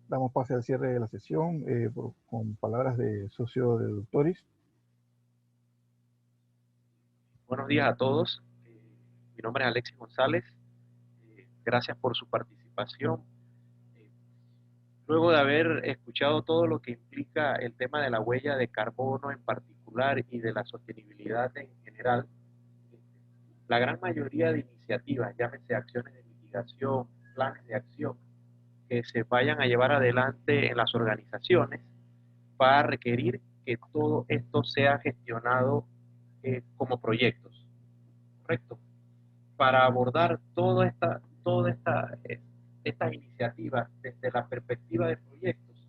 Damos pase al cierre de la sesión con palabras de socio de Doctoris. Buenos días a todos. Mi nombre es Alexis González. Gracias por su participación. Luego de haber escuchado todo lo que implica el tema de la huella de carbono en particular y de la sostenibilidad en general, la gran mayoría de iniciativas, llámese acciones de mitigación, planes de acción, que se vayan a llevar adelante en las organizaciones, va a requerir que todo esto sea gestionado como proyectos, ¿correcto? Para abordar estas iniciativas desde la perspectiva de proyectos,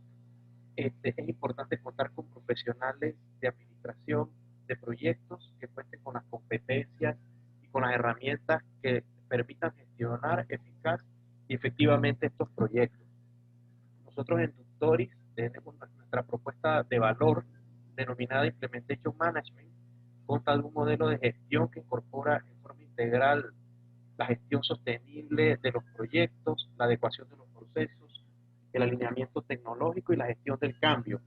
es importante contar con profesionales de administración de proyectos que cuenten con las competencias y con las herramientas que permitan gestionar eficaz y efectivamente estos proyectos. Nosotros en Tutoris tenemos nuestra propuesta de valor denominada Implementation Management, consta de un modelo de gestión que incorpora en forma integral la gestión sostenible de los proyectos, la adecuación de los procesos, el alineamiento tecnológico y la gestión del cambio.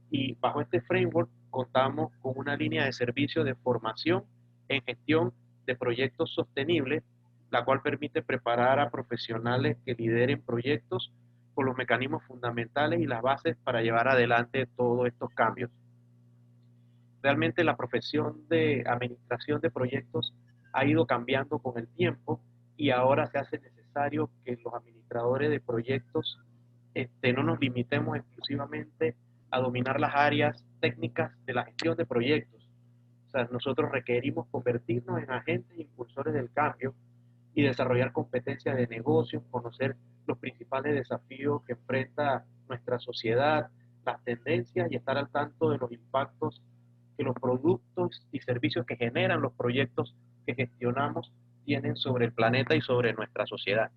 Y bajo este framework contamos con una línea de servicio de formación en gestión de proyectos sostenibles, la cual permite preparar a profesionales que lideren proyectos con los mecanismos fundamentales y las bases para llevar adelante todos estos cambios. Realmente la profesión de administración de proyectos ha ido cambiando con el tiempo y ahora se hace necesario que los administradores de proyectos no nos limitemos exclusivamente a dominar las áreas técnicas de la gestión de proyectos. O sea, nosotros requerimos convertirnos en agentes impulsores del cambio y desarrollar competencias de negocio, conocer los principales desafíos que enfrenta nuestra sociedad, las tendencias y estar al tanto de los impactos que los productos y servicios que generan los proyectos que gestionamos tienen sobre el planeta y sobre nuestra sociedad.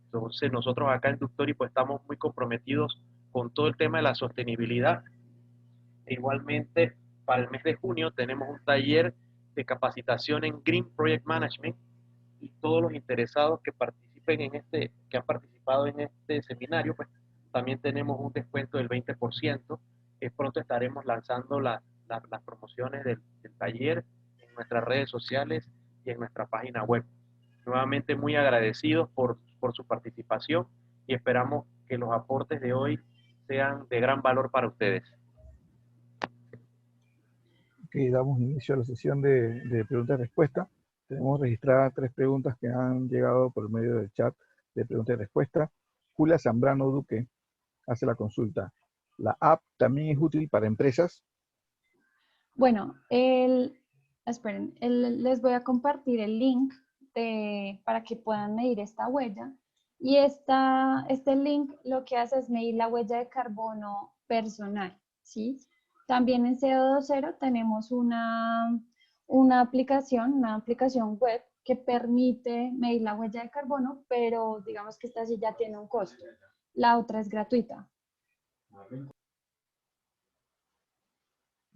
Entonces nosotros acá en Doctoris pues estamos muy comprometidos con todo el tema de la sostenibilidad. E igualmente para el mes de junio tenemos un taller de capacitación en Green Project Management y todos los interesados que participen en que han participado en este seminario, pues también tenemos un descuento del 20%. Pronto estaremos lanzando las promociones del taller en nuestras redes sociales y en nuestra página web. Nuevamente muy agradecidos por su participación y esperamos que los aportes de hoy sean de gran valor para ustedes. Ok, damos inicio a la sesión de preguntas y respuestas. Tenemos registradas 3 preguntas que han llegado por medio del chat de preguntas y respuestas. Julia Zambrano Duque hace la consulta. ¿La app también es útil para empresas? Bueno, esperen, les voy a compartir el link para que puedan medir esta huella. Y este link lo que hace es medir la huella de carbono personal, ¿sí? También en CO2Zero tenemos una aplicación web que permite medir la huella de carbono, pero digamos que esta sí ya tiene un costo. La otra es gratuita.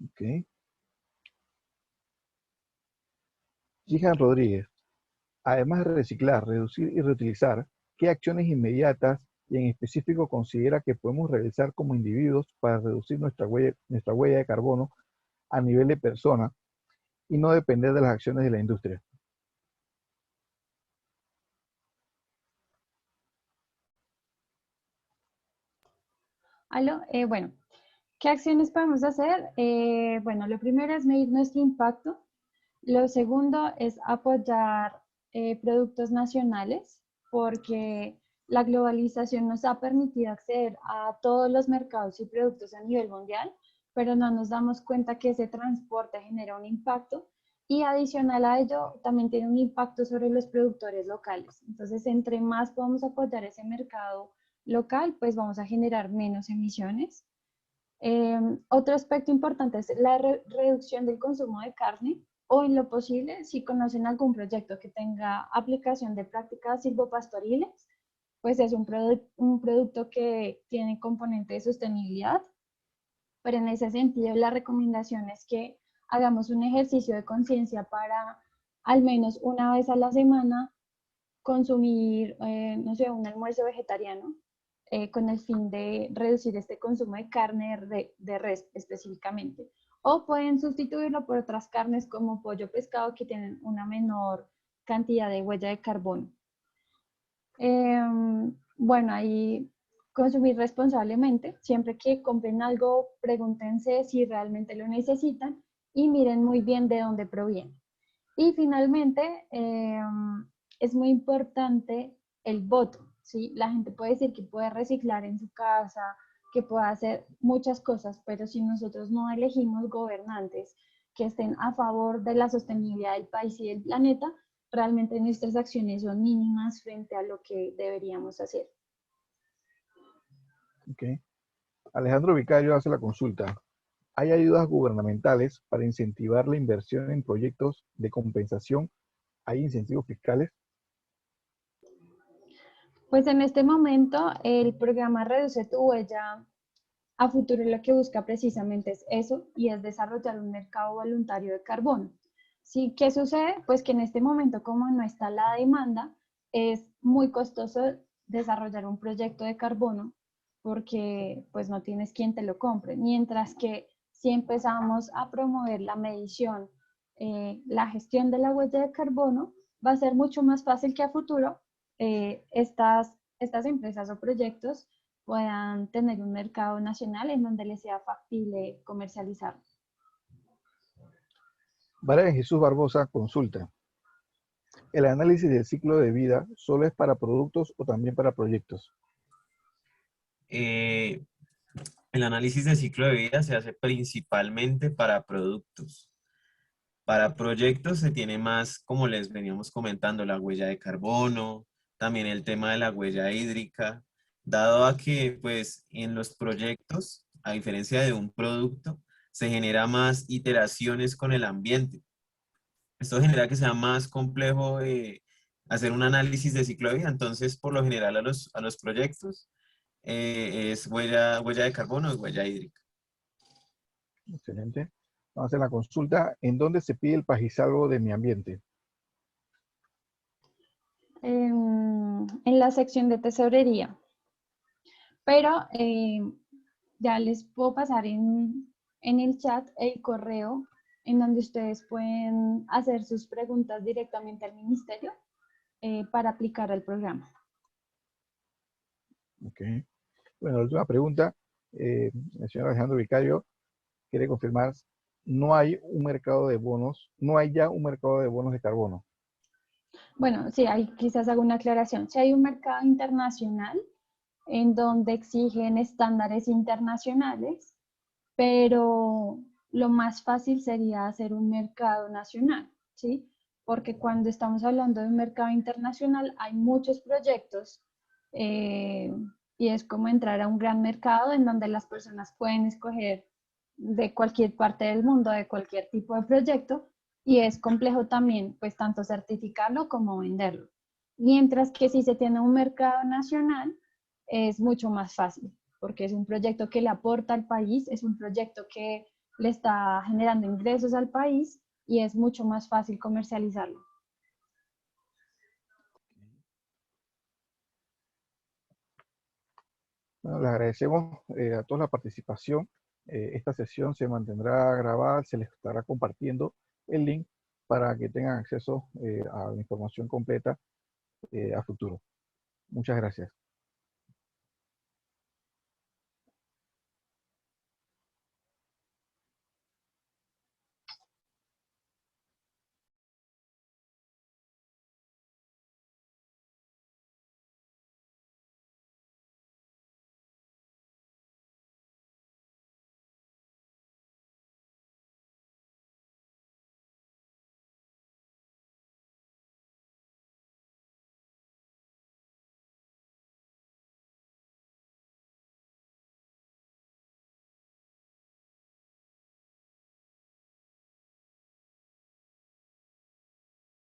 Ok. Jihan Rodríguez. Además de reciclar, reducir y reutilizar, ¿qué acciones inmediatas y en específico considera que podemos realizar como individuos para reducir nuestra huella de carbono a nivel de persona y no depender de las acciones de la industria. Aló, bueno, ¿qué acciones podemos hacer? Bueno, lo primero es medir nuestro impacto. Lo segundo es apoyar productos nacionales, porque la globalización nos ha permitido acceder a todos los mercados y productos a nivel mundial, pero no nos damos cuenta que ese transporte genera un impacto y adicional a ello también tiene un impacto sobre los productores locales. Entonces, entre más podamos apoyar ese mercado local, pues vamos a generar menos emisiones. Otro aspecto importante es la reducción del consumo de carne o en lo posible, si conocen algún proyecto que tenga aplicación de prácticas silvopastoriles, pues es un producto que tiene componente de sostenibilidad, pero en ese sentido la recomendación es que hagamos un ejercicio de conciencia para al menos una vez a la semana consumir, no sé, un almuerzo vegetariano con el fin de reducir este consumo de carne de res específicamente. O pueden sustituirlo por otras carnes como pollo, pescado, que tienen una menor cantidad de huella de carbono. Bueno, ahí consumir responsablemente. Siempre que compren algo, pregúntense si realmente lo necesitan y miren muy bien de dónde proviene. Y finalmente, es muy importante el voto, ¿sí? La gente puede decir que puede reciclar en su casa, que puede hacer muchas cosas, pero si nosotros no elegimos gobernantes que estén a favor de la sostenibilidad del país y del planeta, realmente nuestras acciones son mínimas frente a lo que deberíamos hacer. Okay. Alejandro Vicario hace la consulta. ¿Hay ayudas gubernamentales para incentivar la inversión en proyectos de compensación? ¿Hay incentivos fiscales? Pues en este momento el programa Reduce tu Huella a futuro lo que busca precisamente es eso y es desarrollar un mercado voluntario de carbono. ¿Sí? ¿Qué sucede? Pues que en este momento, como no está la demanda, es muy costoso desarrollar un proyecto de carbono porque pues no tienes quien te lo compre. Mientras que si empezamos a promover la medición, la gestión de la huella de carbono, va a ser mucho más fácil que a futuro estas empresas o proyectos puedan tener un mercado nacional en donde les sea factible comercializarlo. Brian Jesús Barbosa consulta. ¿El análisis del ciclo de vida solo es para productos o también para proyectos? El análisis de ciclo de vida se hace principalmente para productos. Para proyectos se tiene más, como les veníamos comentando, la huella de carbono, también el tema de la huella hídrica, dado a que pues en los proyectos, a diferencia de un producto, se genera más iteraciones con el ambiente. Esto genera que sea más complejo hacer un análisis de ciclo de vida. Entonces, por lo general a los proyectos es huella de carbono y huella hídrica. Excelente. Vamos a hacer la consulta. ¿En dónde se pide el pajisalvo de mi ambiente? En la sección de tesorería. Pero ya les puedo pasar en el chat el correo en donde ustedes pueden hacer sus preguntas directamente al ministerio para aplicar al programa. Ok. Bueno, la última pregunta. El señor Alejandro Vicario quiere confirmar, no hay un mercado de bonos, no hay ya un mercado de bonos de carbono. Bueno, sí, hay quizás alguna aclaración. Si hay un mercado internacional en donde exigen estándares internacionales, pero lo más fácil sería hacer un mercado nacional, ¿sí? Porque cuando estamos hablando de un mercado internacional hay muchos proyectos y es como entrar a un gran mercado en donde las personas pueden escoger de cualquier parte del mundo, de cualquier tipo de proyecto, y es complejo también, pues, tanto certificarlo como venderlo. Mientras que si se tiene un mercado nacional, es mucho más fácil, porque es un proyecto que le aporta al país, es un proyecto que le está generando ingresos al país y es mucho más fácil comercializarlo. Bueno, les agradecemos a todos la participación. Esta sesión se mantendrá grabada, se les estará compartiendo el link para que tengan acceso a la información completa a futuro. Muchas gracias.